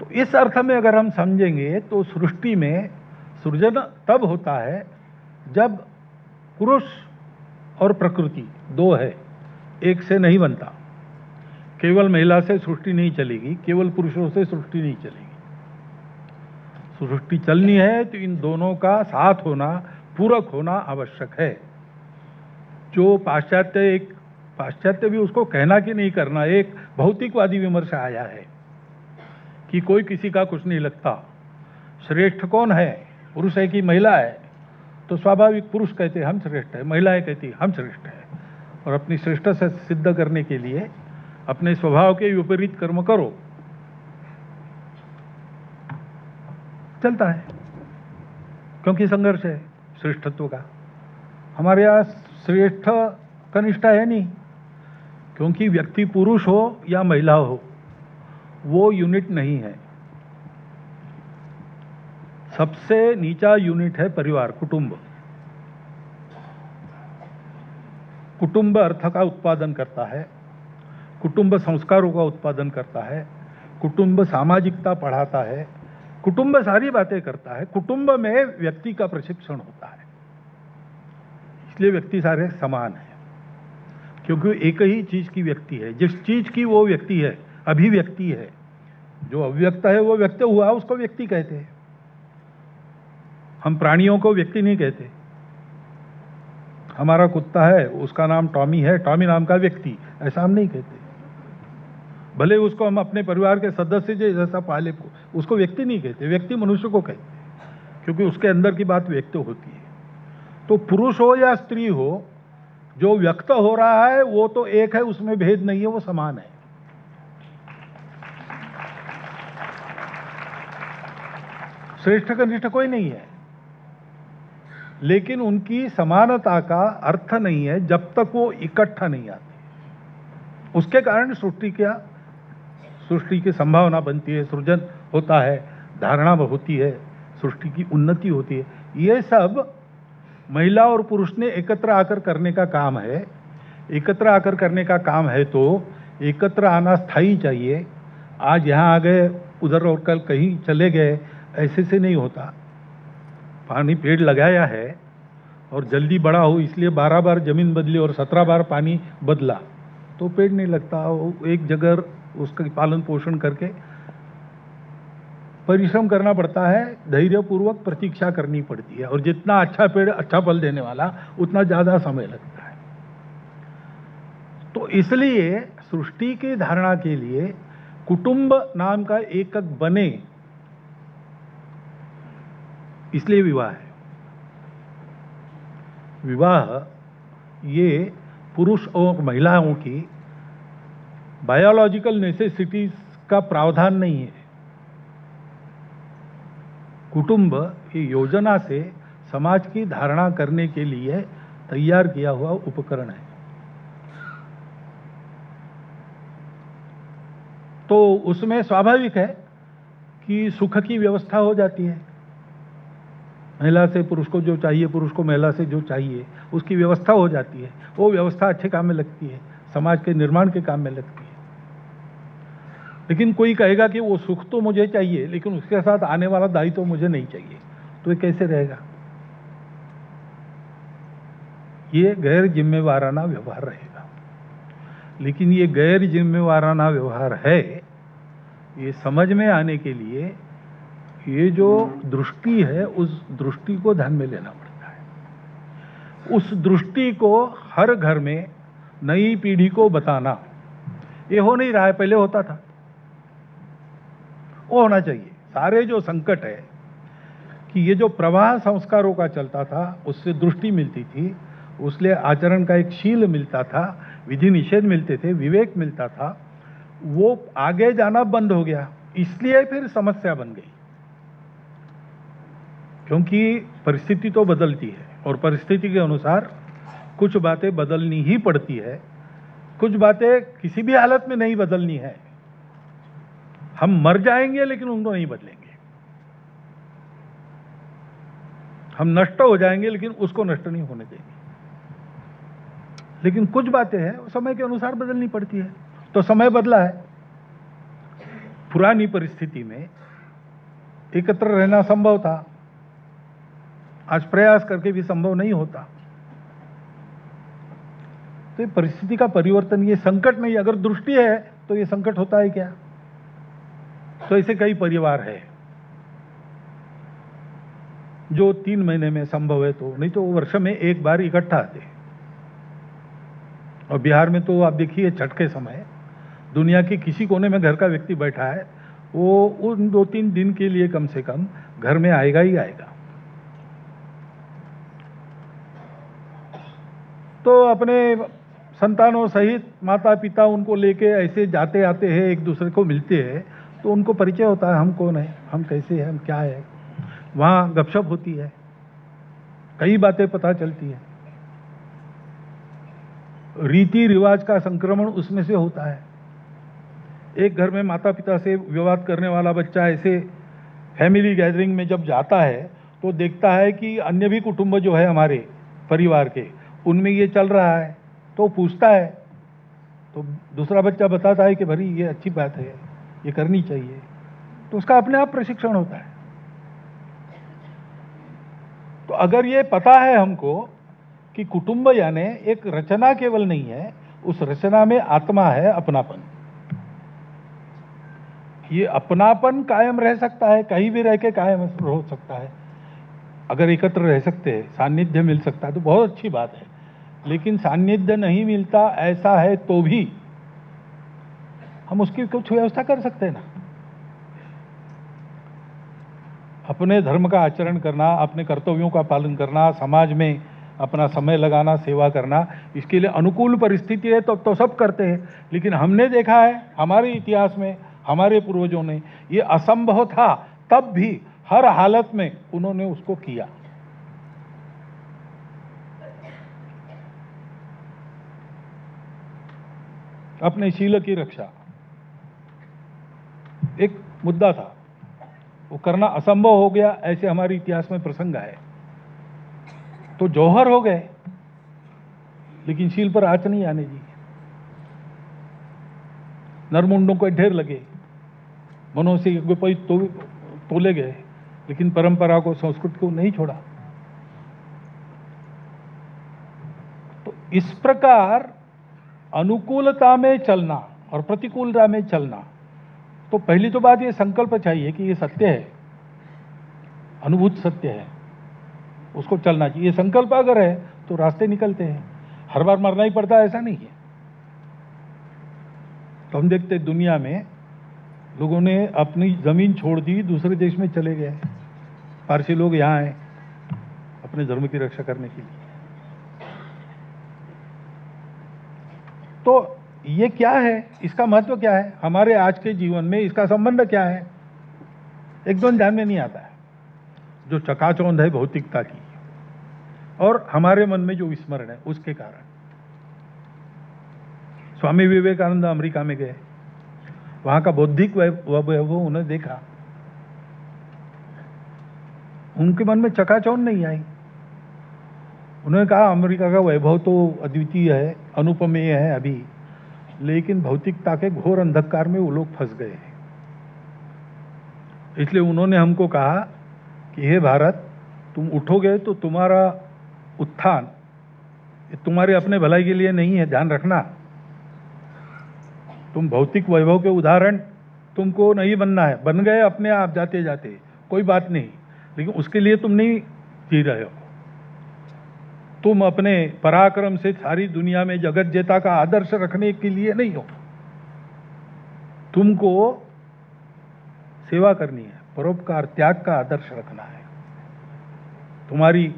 तो इस अर्थ में अगर हम समझेंगे तो सृष्टि में सृजन तब होता है जब पुरुष और प्रकृति दो है, एक से नहीं बनता। केवल महिला से सृष्टि नहीं चलेगी, केवल पुरुषों से सृष्टि नहीं चलेगी। सृष्टि चलनी है तो इन दोनों का साथ होना, पूरक होना आवश्यक है। जो पाश्चात्य भी उसको कहना कि नहीं करना, एक भौतिकवादी विमर्श आया है कि कोई किसी का कुछ नहीं लगता। श्रेष्ठ कौन है, पुरुष है कि महिला है? तो स्वाभाविक पुरुष कहते हैं हम श्रेष्ठ है, महिलाएं कहती हम श्रेष्ठ है। और अपनी श्रेष्ठता से सिद्ध करने के लिए अपने स्वभाव के विपरीत कर्म करो, चलता है। क्योंकि संघर्ष है श्रेष्ठत्व का। हमारे यहाँ श्रेष्ठ कनिष्ठ है नहीं, क्योंकि व्यक्ति पुरुष हो या महिला हो वो यूनिट नहीं है। सबसे नीचा यूनिट है परिवार, कुटुंब। कुटुंब अर्थ का उत्पादन करता है, कुटुंब संस्कारों का उत्पादन करता है, कुटुंब सामाजिकता पढ़ाता है, कुटुंब सारी बातें करता है। कुटुंब में व्यक्ति का प्रशिक्षण होता है। इसलिए व्यक्ति सारे समान है, क्योंकि एक ही चीज की व्यक्ति है। जिस चीज की वो व्यक्ति है, अभिव्यक्ति है। जो अव्यक्त है वो व्यक्त हुआ, उसको व्यक्ति कहते हैं। हम प्राणियों को व्यक्ति नहीं कहते। हमारा कुत्ता है, उसका नाम टॉमी है, टॉमी नाम का व्यक्ति, ऐसा हम नहीं कहते। भले उसको हम अपने परिवार के सदस्य जैसा पाले, उसको व्यक्ति नहीं कहते। व्यक्ति मनुष्य को कहते हैं, क्योंकि उसके अंदर की बात व्यक्त होती है। तो पुरुष हो या स्त्री हो, जो व्यक्त हो रहा है वो तो एक है, उसमें भेद नहीं है, वो समान है। श्रेष्ठ कनिष्ठ कोई नहीं है, लेकिन उनकी समानता का अर्थ नहीं है जब तक वो इकट्ठा नहीं आते। उसके कारण सृष्टि की संभावना बनती है, सृजन होता है, धारणा होती है, सृष्टि की उन्नति होती है। ये सब महिला और पुरुष ने एकत्र आकर करने का काम है। एकत्र आकर करने का काम है तो एकत्र आना स्थायी चाहिए। आज यहाँ आ गए, उधर और कल कहीं चले गए, ऐसे से नहीं होता। पानी पेड़ लगाया है और जल्दी बड़ा हो इसलिए 12 बार जमीन बदली और 17 बार पानी बदला तो पेड़ नहीं लगता। वो एक जगह उसका पालन पोषण करके परिश्रम करना पड़ता है, धैर्यपूर्वक प्रतीक्षा करनी पड़ती है। और जितना अच्छा पेड़ अच्छा फल देने वाला उतना ज़्यादा समय लगता है। तो इसलिए सृष्टि की धारणा के लिए कुटुंब नाम का एकक बने, इसलिए विवाह है। विवाह ये पुरुष और महिलाओं की बायोलॉजिकल नेसेसिटीज का प्रावधान नहीं है। कुटुंब की योजना से समाज की धारणा करने के लिए तैयार किया हुआ उपकरण है। तो उसमें स्वाभाविक है कि सुख की व्यवस्था हो जाती है। महिला से पुरुष को जो चाहिए, पुरुष को महिला से जो चाहिए, उसकी व्यवस्था हो जाती है। वो व्यवस्था अच्छे काम में लगती है, समाज के निर्माण के काम में लगती है। लेकिन कोई कहेगा कि वो सुख तो मुझे चाहिए लेकिन उसके साथ आने वाला दायित्व तो मुझे नहीं चाहिए, तो ये कैसे रहेगा? ये गैर जिम्मेवाराना व्यवहार रहेगा। लेकिन ये गैर जिम्मेवाराना व्यवहार है, ये समझ में आने के लिए ये जो दृष्टि है उस दृष्टि को ध्यान में लेना पड़ता है। उस दृष्टि को हर घर में नई पीढ़ी को बताना, ये हो नहीं रहा है, पहले होता था, वो होना चाहिए। सारे जो संकट है कि ये जो प्रवाह संस्कारों का चलता था उससे दृष्टि मिलती थी, उसलिए आचरण का एक शील मिलता था, विधि निषेध मिलते थे, विवेक मिलता था, वो आगे जाना बंद हो गया। इसलिए फिर समस्या बन गई, क्योंकि परिस्थिति तो बदलती है और परिस्थिति के अनुसार कुछ बातें बदलनी ही पड़ती है, कुछ बातें किसी भी हालत में नहीं बदलनी है। हम मर जाएंगे लेकिन उनको नहीं बदलेंगे, हम नष्ट हो जाएंगे लेकिन उसको नष्ट नहीं होने देंगे। लेकिन कुछ बातें हैं वो समय के अनुसार बदलनी पड़ती है। तो समय बदला है। पुरानी परिस्थिति में एकत्र रहना संभव था, आज प्रयास करके भी संभव नहीं होता। तो ये परिस्थिति का परिवर्तन, ये संकट नहीं, अगर दृष्टि है तो ये संकट होता है क्या? तो ऐसे कई परिवार है जो 3 महीने में संभव है, तो नहीं तो वर्ष में एक बार इकट्ठा आते। और बिहार में तो आप देखिए छठ के समय दुनिया के किसी कोने में घर का व्यक्ति बैठा है, वो उन 2-3 दिन के लिए कम से कम घर में आएगा ही आएगा। तो अपने संतानों सहित माता पिता उनको लेके ऐसे जाते आते हैं, एक दूसरे को मिलते हैं, तो उनको परिचय होता है, हम कौन है, हम कैसे हैं, हम क्या है। वहाँ गपशप होती है, कई बातें पता चलती है, रीति रिवाज का संक्रमण उसमें से होता है। एक घर में माता पिता से विवाद करने वाला बच्चा ऐसे फैमिली गैदरिंग में जब जाता है तो देखता है कि अन्य भी कुटुंब जो है हमारे परिवार के, उनमें ये चल रहा है, तो पूछता है, तो दूसरा बच्चा बताता है कि भाई ये अच्छी बात है, ये करनी चाहिए, तो उसका अपने आप प्रशिक्षण होता है। तो अगर ये पता है हमको कि कुटुंब यानी एक रचना केवल नहीं है, उस रचना में आत्मा है, अपनापन। ये अपनापन कायम रह सकता है, कहीं भी रह के कायम हो सकता है। अगर एकत्र रह सकते हैं, सान्निध्य मिल सकता है तो बहुत अच्छी बात है। लेकिन सान्निध्य नहीं मिलता ऐसा है तो भी हम उसकी कुछ व्यवस्था कर सकते हैं ना। अपने धर्म का आचरण करना, अपने कर्तव्यों का पालन करना, समाज में अपना समय लगाना, सेवा करना, इसके लिए अनुकूल परिस्थिति है तो सब करते हैं। लेकिन हमने देखा है हमारे इतिहास में, हमारे पूर्वजों ने, ये असंभव था, तब भी हर हालत में उन्होंने उसको किया। अपने शील की रक्षा एक मुद्दा था, वो करना असंभव हो गया, ऐसे हमारे इतिहास में प्रसंग आए। तो जौहर हो गए, लेकिन शील पर आंच नहीं आने दी। नरमुंडों को ढेर लगे, मनों से तोले गए, लेकिन परंपरा को, संस्कृति को नहीं छोड़ा। तो इस प्रकार अनुकूलता में चलना और प्रतिकूलता में चलना, तो पहली तो बात ये संकल्प चाहिए कि ये सत्य है, अनुभूत सत्य है, उसको चलना चाहिए। ये संकल्प अगर है तो रास्ते निकलते हैं। हर बार मरना ही पड़ता है ऐसा नहीं है। तो हम देखते दुनिया में लोगों ने अपनी जमीन छोड़ दी, दूसरे देश में चले गए। पारसी लोग यहाँ आए अपने धर्म की रक्षा करने के लिए। तो ये क्या है, इसका महत्व क्या है हमारे आज के जीवन में, इसका संबंध क्या है, एकदम ध्यान में नहीं आता है। जो चकाचौंध है भौतिकता की और हमारे मन में जो विस्मरण है उसके कारण। स्वामी विवेकानंद अमेरिका में गए, वहां का बौद्धिक वैभव उन्हें देखा, उनके मन में चकाचौंध नहीं आई। उन्होंने कहा अमेरिका का वैभव तो अद्वितीय है, अनुपमेय है अभी, लेकिन भौतिकता के घोर अंधकार में वो लोग फंस गए हैं। इसलिए उन्होंने हमको कहा कि हे भारत, तुम उठोगे तो तुम्हारा उत्थान तुम्हारे अपने भलाई के लिए नहीं है, ध्यान रखना। तुम भौतिक वैभव के उदाहरण तुमको नहीं बनना है, बन गए अपने आप जाते जाते, कोई बात नहीं, लेकिन उसके लिए तुम नहीं जी रहे हो। तुम अपने पराक्रम से सारी दुनिया में जगत जेता का आदर्श रखने के लिए नहीं हो, तुमको सेवा करनी है, परोपकार त्याग का आदर्श रखना है। तुम्हारी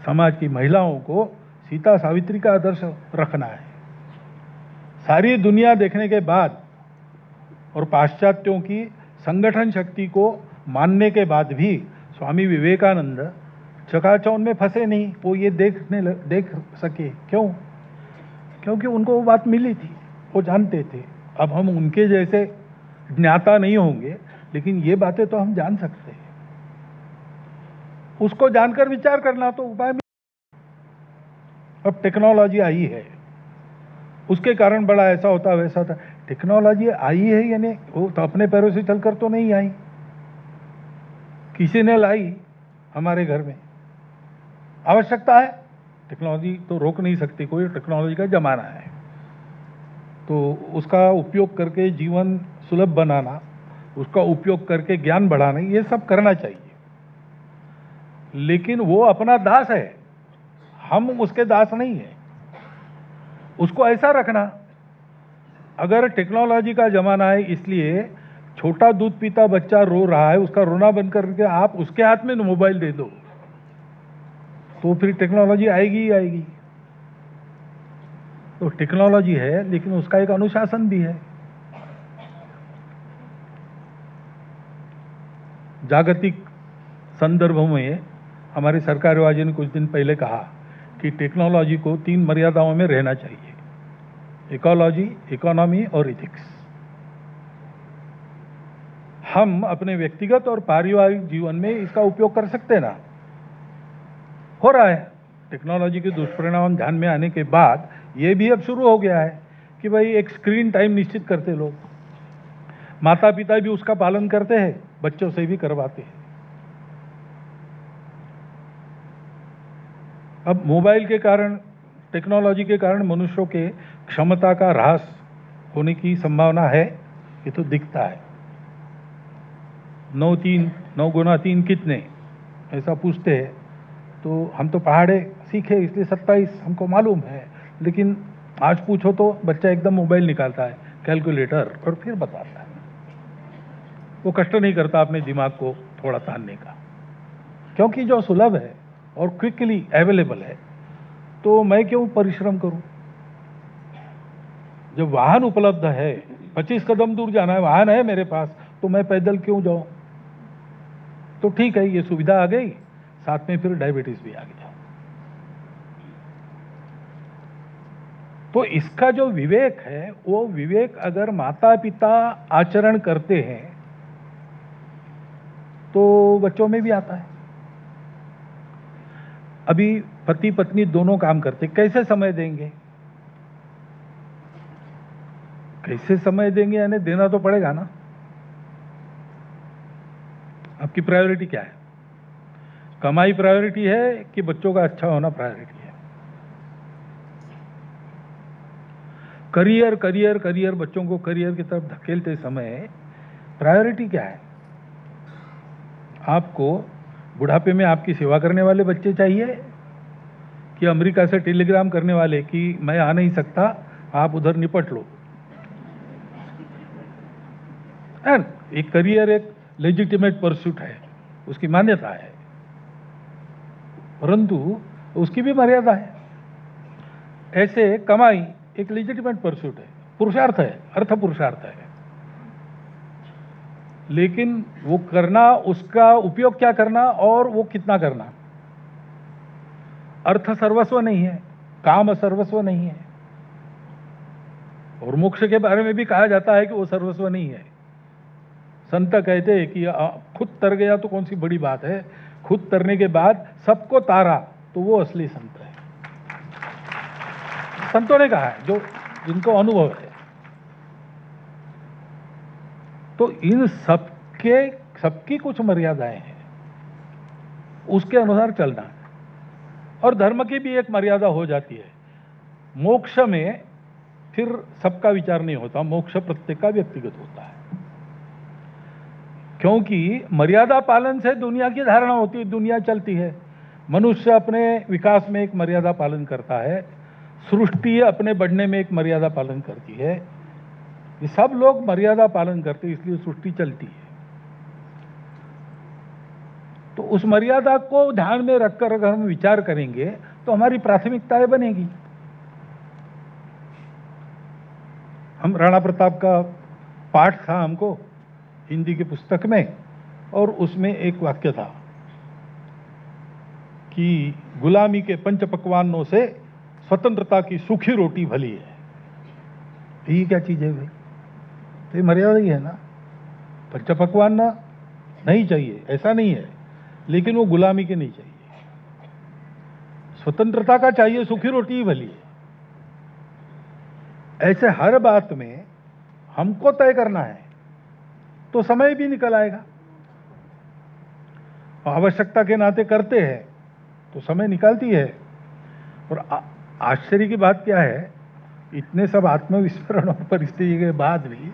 समाज की महिलाओं को सीता सावित्री का आदर्श रखना है। सारी दुनिया देखने के बाद और पाश्चात्यों की संगठन शक्ति को मानने के बाद भी स्वामी विवेकानंद चकाचौंध में फंसे नहीं, वो ये देख सके। क्यों? क्योंकि उनको वो बात मिली थी, वो जानते थे। अब हम उनके जैसे ज्ञाता नहीं होंगे, लेकिन ये बातें तो हम जान सकते हैं। उसको जानकर विचार करना तो उपाय। अब टेक्नोलॉजी आई है, उसके कारण बड़ा ऐसा होता वैसा होता। टेक्नोलॉजी आई है यानी वो तो अपने पैरों से चलकर तो नहीं आई, किसी ने लाई हमारे घर में। आवश्यकता है, टेक्नोलॉजी तो रोक नहीं सकती कोई, टेक्नोलॉजी का जमाना है, तो उसका उपयोग करके जीवन सुलभ बनाना, उसका उपयोग करके ज्ञान बढ़ाना, ये सब करना चाहिए। लेकिन वो अपना दास है, हम उसके दास नहीं है। उसको ऐसा रखना, अगर टेक्नोलॉजी का जमाना है इसलिए छोटा दूध पीता बच्चा रो रहा है, उसका रोना बंद करके आप उसके हाथ में मोबाइल दे दो, तो फिर टेक्नोलॉजी आएगी ही आएगी। तो टेक्नोलॉजी है, लेकिन उसका एक अनुशासन भी है। जागतिक संदर्भों में हमारी सरकारवाजी ने कुछ दिन पहले कहा कि टेक्नोलॉजी को 3 मर्यादाओं में रहना चाहिए: इकोलॉजी, इकोनॉमी और इथिक्स। हम अपने व्यक्तिगत और पारिवारिक जीवन में इसका उपयोग कर सकते हैं ना, हो रहा है। टेक्नोलॉजी के दुष्परिणाम ध्यान में आने के बाद ये भी अब शुरू हो गया है कि भाई एक स्क्रीन टाइम निश्चित करते लोग, माता पिता भी उसका पालन करते हैं, बच्चों से भी करवाते हैं। अब मोबाइल के कारण, टेक्नोलॉजी के कारण मनुष्यों के क्षमता का ह्रास होने की संभावना है, ये तो दिखता है। 9 गुना 3 कितने, ऐसा पूछते हैं तो हम तो पहाड़े सीखे इसलिए 27 हमको मालूम है, लेकिन आज पूछो तो बच्चा एकदम मोबाइल निकालता है, कैलकुलेटर, और फिर बताता है। वो कष्ट नहीं करता अपने दिमाग को थोड़ा तानने का, क्योंकि जो सुलभ है और क्विकली अवेलेबल है, तो मैं क्यों परिश्रम करूं? जब वाहन उपलब्ध है, 25 कदम दूर जाना है, वाहन है मेरे पास, तो मैं पैदल क्यों जाऊं? तो ठीक है, ये सुविधा आ गई, साथ में फिर डायबिटीज भी आ गया। तो इसका जो विवेक है, वो विवेक अगर माता पिता आचरण करते हैं तो बच्चों में भी आता है। अभी पति पत्नी दोनों काम करते, कैसे समय देंगे? कैसे समय देंगे यानी देना तो पड़ेगा ना। आपकी प्रायोरिटी क्या है? कमाई प्रायोरिटी है कि बच्चों का अच्छा होना प्रायोरिटी है? करियर करियर करियर, बच्चों को करियर की तरफ धकेलते समय प्रायोरिटी क्या है? आपको बुढ़ापे में आपकी सेवा करने वाले बच्चे चाहिए कि अमेरिका से टेलीग्राम करने वाले कि मैं आ नहीं सकता, आप उधर निपट लो? एक करियर एक लेजिटिमेट परस्यूट है, उसकी मान्यता है, परंतु उसकी भी मर्यादा है। ऐसे कमाई एक लेजिटिमेट परस्यूट है, पुरुषार्थ है, अर्थ पुरुषार्थ है, लेकिन वो करना, उसका उपयोग क्या करना और वो कितना करना। अर्थ सर्वस्व नहीं है, काम सर्वस्व नहीं है, और मोक्ष के बारे में भी कहा जाता है कि वो सर्वस्व नहीं है। संत कहते हैं कि खुद तर गया तो कौन सी बड़ी बात है, खुद तरने के बाद सबको तारा तो वो असली संत है। संतों ने कहा है, जो जिनको अनुभव है। तो इन सबकी कुछ मर्यादाएं हैं, उसके अनुसार चलना है। और धर्म की भी एक मर्यादा हो जाती है। मोक्ष में फिर सबका विचार नहीं होता, मोक्ष प्रत्येक का व्यक्तिगत होता है, क्योंकि मर्यादा पालन से दुनिया की धारणा होती है, दुनिया चलती है। मनुष्य अपने विकास में एक मर्यादा पालन करता है, सृष्टि अपने बढ़ने में एक मर्यादा पालन करती है। ये सब लोग मर्यादा पालन करते हैं, इसलिए सृष्टि चलती है। तो उस मर्यादा को ध्यान में रखकर अगर हम विचार करेंगे तो हमारी प्राथमिकताएं बनेगी। हम राणा प्रताप का पाठ था हमको हिंदी की पुस्तक में, और उसमें एक वाक्य था कि गुलामी के पंच पकवानों से स्वतंत्रता की सूखी रोटी भली है। ये क्या चीज है भाई? तो ये मर्यादा ही है ना। पंच पकवान ना नहीं चाहिए ऐसा नहीं है, लेकिन वो गुलामी के नहीं चाहिए, स्वतंत्रता का चाहिए, सूखी रोटी ही भली है। ऐसे हर बात में हमको तय करना है तो समय भी निकल आएगा। आवश्यकता के नाते करते हैं तो समय निकालती है। और आश्चर्य की बात क्या है, इतने सब आत्मविस्मरण और परिस्थिति के बाद भी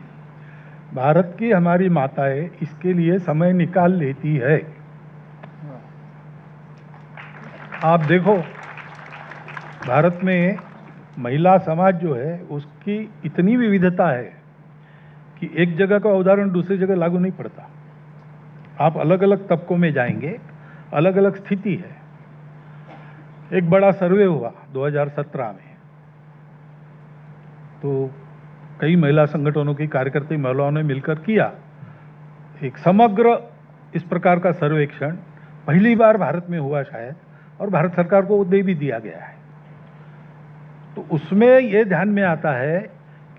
भारत की हमारी माताएं इसके लिए समय निकाल लेती है। आप देखो, भारत में महिला समाज जो है उसकी इतनी विविधता है कि एक जगह का उदाहरण दूसरी जगह लागू नहीं पड़ता। आप अलग अलग तबकों में जाएंगे, अलग अलग स्थिति है। एक बड़ा सर्वे हुआ 2017 में, तो कई महिला संगठनों की कार्यकर्ता महिलाओं ने मिलकर किया एक समग्र इस प्रकार का सर्वेक्षण। पहली बार भारत में हुआ शायद, और भारत सरकार को दे भी दिया गया है। तो उसमें यह ध्यान में आता है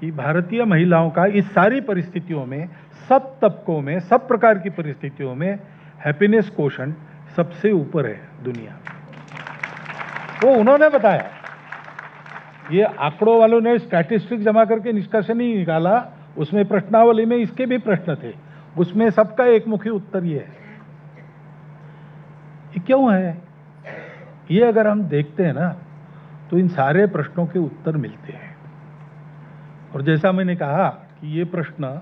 कि भारतीय महिलाओं का इस सारी परिस्थितियों में, सब तबकों में, सब प्रकार की परिस्थितियों में हैप्पीनेस कोशेंट सबसे ऊपर है दुनिया में। वो उन्होंने बताया, ये आंकड़ों वालों ने स्टैटिस्टिक्स जमा करके निष्कर्ष नहीं निकाला, उसमें प्रश्नावली में इसके भी प्रश्न थे, उसमें सबका एक मुखी उत्तर ये है। ये क्यों है? ये अगर हम देखते हैं ना तो इन सारे प्रश्नों के उत्तर मिलते हैं। और जैसा मैंने कहा कि ये प्रश्न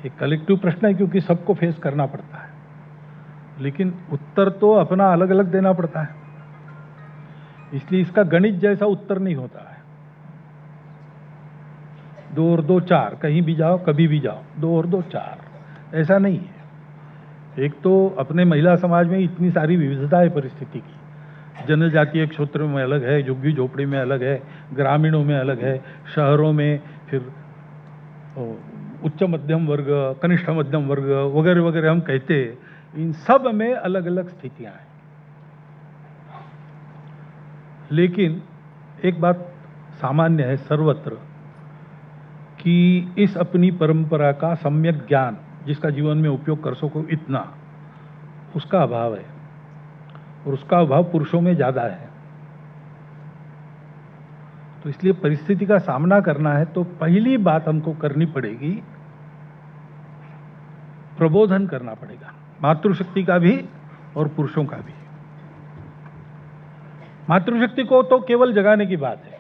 एक कलेक्टिव प्रश्न है, क्योंकि सबको फेस करना पड़ता है, लेकिन उत्तर तो अपना अलग अलग देना पड़ता है, इसलिए इसका गणित जैसा उत्तर नहीं होता है। 2 और 2 4, कहीं भी जाओ कभी भी जाओ 2 और 2 4, ऐसा नहीं है। एक तो अपने महिला समाज में इतनी सारी विविधता है परिस्थिति की, जनजातीय क्षेत्रों में अलग है, झुग्गी झोपड़ी में अलग है, ग्रामीणों में अलग है, शहरों में फिर उच्च मध्यम वर्ग, कनिष्ठ मध्यम वर्ग वगैरह वगैरह हम कहते हैं, इन सब में अलग अलग स्थितियां हैं। लेकिन एक बात सामान्य है सर्वत्र कि इस अपनी परंपरा का सम्यक ज्ञान जिसका जीवन में उपयोग कर सको इतना, उसका अभाव है। और उसका अभाव पुरुषों में ज्यादा है। तो इसलिए परिस्थिति का सामना करना है तो पहली बात हमको करनी पड़ेगी, प्रबोधन करना पड़ेगा, मातृशक्ति का भी और पुरुषों का भी। मातृशक्ति को तो केवल जगाने की बात है।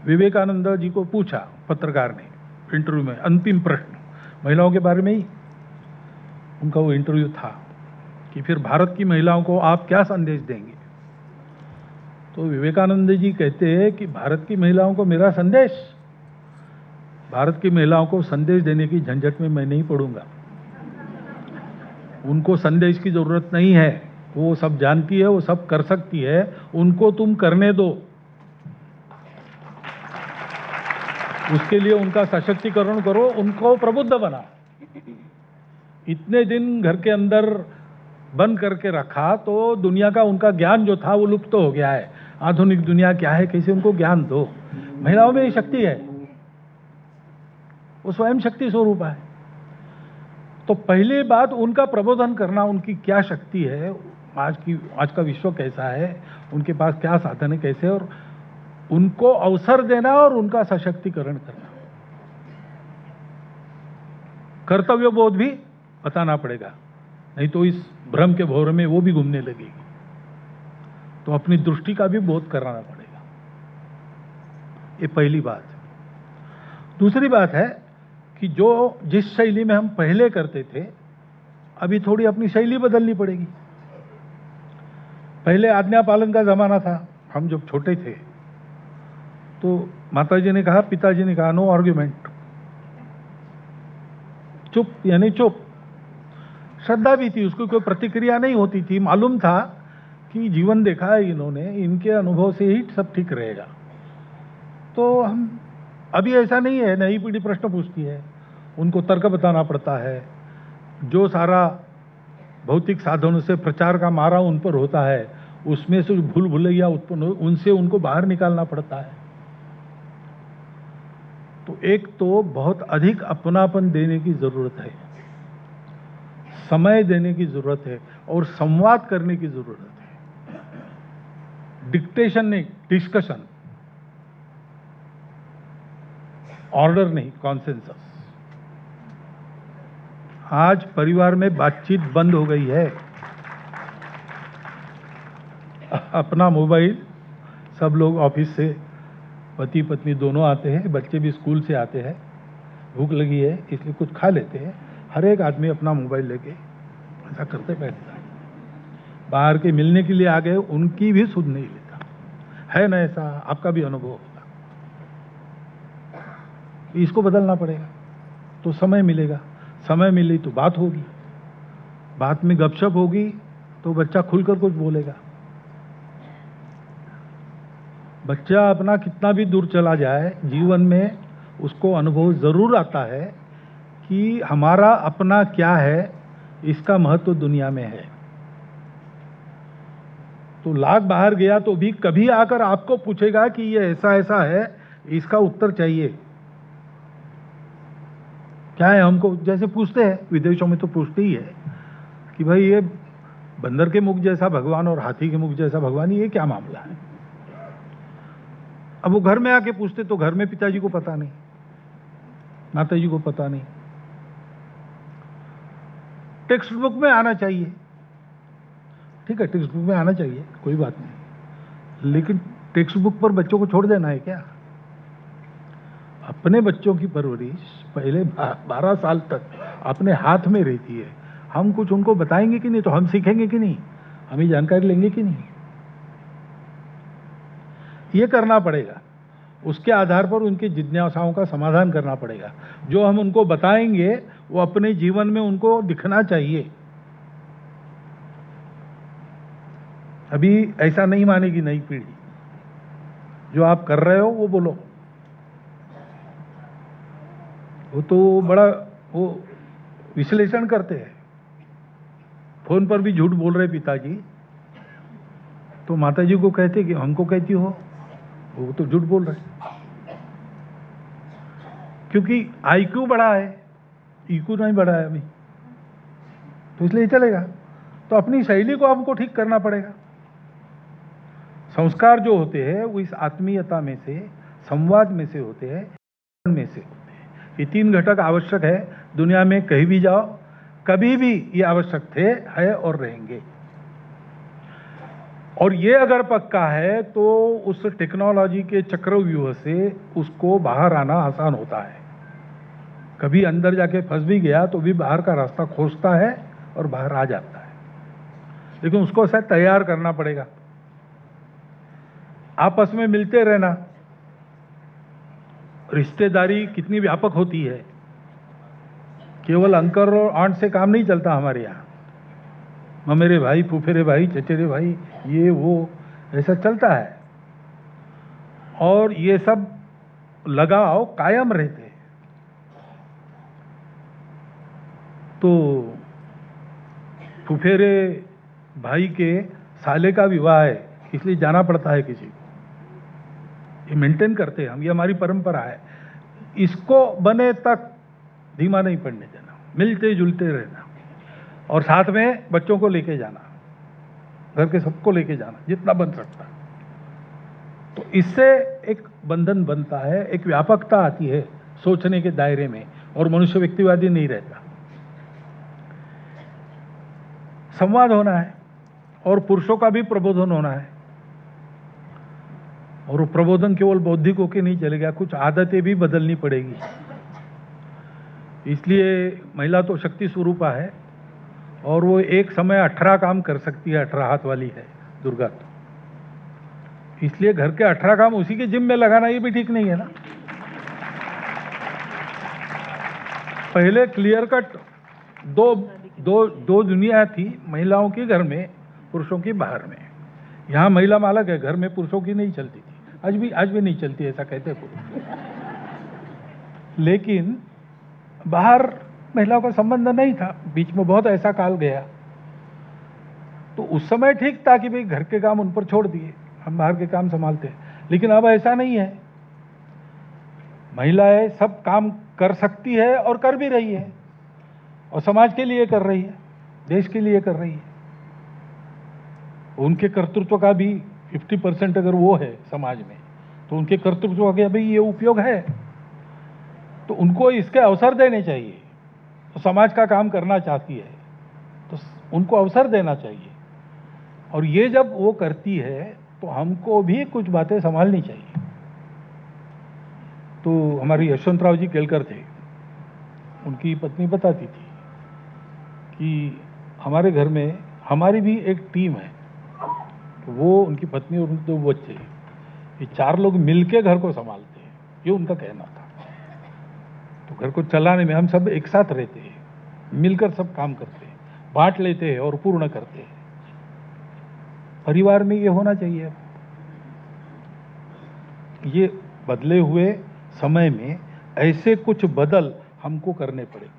विवेकानंद जी को पूछा पत्रकार ने इंटरव्यू में, अंतिम प्रश्न महिलाओं के बारे में ही उनका वो इंटरव्यू था कि फिर भारत की महिलाओं को आप क्या संदेश देंगे। तो विवेकानंद जी कहते हैं कि भारत की महिलाओं को मेरा संदेश, भारत की महिलाओं को संदेश देने की झंझट में मैं नहीं पड़ूंगा। उनको संदेश की जरूरत नहीं है, वो सब जानती है, वो सब कर सकती है, उनको तुम करने दो। उसके लिए उनका सशक्तिकरण करो, उनको प्रबुद्ध बना। इतने दिन घर के अंदर बंद करके रखा तो दुनिया का उनका ज्ञान जो था वो लुप्त हो गया है। आधुनिक दुनिया क्या है, कैसे उनको ज्ञान दो। महिलाओं में ये शक्ति है, वो स्वयं शक्ति स्वरूप है। तो पहली बात उनका प्रबोधन करना, उनकी क्या शक्ति है, आज का विश्व कैसा है, उनके पास क्या साधन है, कैसे, और उनको अवसर देना और उनका सशक्तिकरण करना। कर्तव्य बोध भी बताना पड़ेगा, नहीं तो इस भ्रम के भौर में वो भी घूमने लगेगी। तो अपनी दृष्टि का भी बोध कराना पड़ेगा, ये पहली बात है। दूसरी बात है कि जो जिस शैली में हम पहले करते थे, अभी थोड़ी अपनी शैली बदलनी पड़ेगी। पहले आज्ञा पालन का जमाना था, हम जब छोटे थे तो माताजी ने कहा, पिताजी ने कहा, नो आर्ग्यूमेंट, चुप यानी चुप। श्रद्धा भी थी, उसको कोई प्रतिक्रिया नहीं होती थी, मालूम था कि जीवन देखा है इन्होंने, इनके अनुभव से ही सब ठीक रहेगा। तो हम अभी ऐसा नहीं है, नई पीढ़ी प्रश्न पूछती है, उनको तर्क बताना पड़ता है। जो सारा भौतिक साधनों से प्रचार का मारा उन पर होता है, उसमें से भूल भुलैया उत्पन्न हो, उनसे उनको बाहर निकालना पड़ता है। तो एक तो बहुत अधिक अपनापन देने की जरूरत है, समय देने की जरूरत है और संवाद करने की जरूरत है। डिक्टेशन नहीं, डिस्कशन, ऑर्डर नहीं, कॉन्सेंसस। आज परिवार में बातचीत बंद हो गई है, अपना मोबाइल, सब लोग ऑफिस से पति पत्नी दोनों आते हैं, बच्चे भी स्कूल से आते हैं, भूख लगी है इसलिए कुछ खा लेते हैं, हर एक आदमी अपना मोबाइल लेके ऐसा करते बैठता है। बाहर के मिलने के लिए आ गए, उनकी भी सुध नहीं लेता है ना। ऐसा आपका भी अनुभव होगा। इसको बदलना पड़ेगा तो समय मिलेगा, समय मिली तो बात होगी, बात में गपशप होगी तो बच्चा खुलकर कुछ बोलेगा। बच्चा अपना कितना भी दूर चला जाए, जीवन में उसको अनुभव जरूर आता है कि हमारा अपना क्या है, इसका महत्व दुनिया में है। तो लाख बाहर गया तो भी कभी आकर आपको पूछेगा कि ये ऐसा ऐसा है, इसका उत्तर चाहिए। क्या है, हमको जैसे पूछते हैं, विदेशों में तो पूछते ही है कि भाई ये बंदर के मुख जैसा भगवान और हाथी के मुख जैसा भगवान, ये क्या मामला है। अब वो घर में आके पूछते तो घर में पिताजी को पता नहीं, माताजी को पता नहीं। टेक्स्ट बुक में आना चाहिए, ठीक है, टेक्स्ट बुक में आना चाहिए, कोई बात नहीं, लेकिन टेक्स्ट बुक पर बच्चों को छोड़ देना है क्या। अपने बच्चों की परवरिश पहले 12 साल तक अपने हाथ में रहती है। हम कुछ उनको बताएंगे कि नहीं, तो हम सीखेंगे कि नहीं, हम ही जानकारी लेंगे कि नहीं। ये करना पड़ेगा, उसके आधार पर उनकी जिज्ञासाओं का समाधान करना पड़ेगा। जो हम उनको बताएंगे वो अपने जीवन में उनको दिखना चाहिए। अभी ऐसा नहीं मानेगी नई पीढ़ी, जो आप कर रहे हो वो बोलो। वो तो बड़ा वो विश्लेषण करते हैं, फोन पर भी झूठ बोल रहे पिताजी, तो माताजी को कहते कि हमको कहती हो, वो तो झूठ बोल रहे, क्योंकि आईक्यू बढ़ा है, ईक्यू नहीं बढ़ा है अभी, तो इसलिए चलेगा। तो अपनी शैली को हमको ठीक करना पड़ेगा। संस्कार जो होते हैं वो इस आत्मीयता में से, संवाद में से होते हैं, में से होते हैं। ये 3 घटक आवश्यक है। दुनिया में कहीं भी जाओ, कभी भी ये आवश्यक थे, है और रहेंगे। और ये अगर पक्का है तो उस टेक्नोलॉजी के चक्रव्यूह से उसको बाहर आना आसान होता है। कभी अंदर जाके फंस भी गया तो भी बाहर का रास्ता खोजता है और बाहर आ जाता है, लेकिन उसको शायद तैयार करना पड़ेगा। आपस में मिलते रहना, रिश्तेदारी कितनी व्यापक होती है। केवल अंकल और आंट से काम नहीं चलता हमारे यहाँ। ममेरे भाई, फूफेरे भाई, चचेरे भाई, ये वो ऐसा चलता है। और ये सब लगाव कायम रहते हैं। तो फुफेरे भाई के साले का विवाह है, इसलिए जाना पड़ता है किसी को। ये मेंटेन करते हैं हम, ये हमारी परंपरा है। इसको बने तक धीमा नहीं पड़ने देना, मिलते जुलते रहना, और साथ में बच्चों को लेके जाना, घर के सबको लेके जाना जितना बन सकता है। तो इससे एक बंधन बनता है, एक व्यापकता आती है सोचने के दायरे में, और मनुष्य व्यक्तिवादी नहीं रहता। संवाद होना है, और पुरुषों का भी प्रबोधन होना है। और वो प्रबोधन केवल बौद्धिक होकर नहीं चलेगा, कुछ आदतें भी बदलनी पड़ेगी। इसलिए महिला तो शक्ति स्वरूपा है, और वो एक समय 18 काम कर सकती है। 18 हाथ वाली है दुर्गा। तो इसलिए घर के 18 काम उसी के जिम में लगाना ये भी ठीक नहीं है ना। पहले क्लियर कट दो दुनिया थी, महिलाओं की घर में, पुरुषों की बाहर में। यहाँ महिला मालक है, घर में पुरुषों की नहीं चलती थी, आज भी नहीं चलती, ऐसा कहते पुरुष। लेकिन बाहर महिलाओं का संबंध नहीं था, बीच में बहुत ऐसा काल गया। तो उस समय ठीक था कि भाई घर के काम उन पर छोड़ दिए, हम बाहर के काम संभालते हैं। लेकिन अब ऐसा नहीं है। महिलाएं सब काम कर सकती है और कर भी रही है, और समाज के लिए कर रही है, देश के लिए कर रही है। उनके कर्तृत्व का भी 50% अगर वो है समाज में, तो उनके कर्तृत्व का भी ये उपयोग है। तो उनको इसके अवसर देने चाहिए। तो समाज का काम करना चाहती है तो उनको अवसर देना चाहिए। और ये जब वो करती है तो हमको भी कुछ बातें संभालनी चाहिए। तो हमारी यशवंतराव जी केलकर थे, उनकी पत्नी बताती थी कि हमारे घर में हमारी भी एक टीम है। तो वो, उनकी पत्नी और उनके 2 बच्चे, ये 4 लोग मिलके घर को संभालते हैं, ये उनका कहना था। तो घर को चलाने में हम सब एक साथ रहते हैं, मिलकर सब काम करते हैं, बांट लेते हैं और पूर्ण करते हैं। परिवार में ये होना चाहिए। ये बदले हुए समय में ऐसे कुछ बदल हमको करने पड़ेंगे,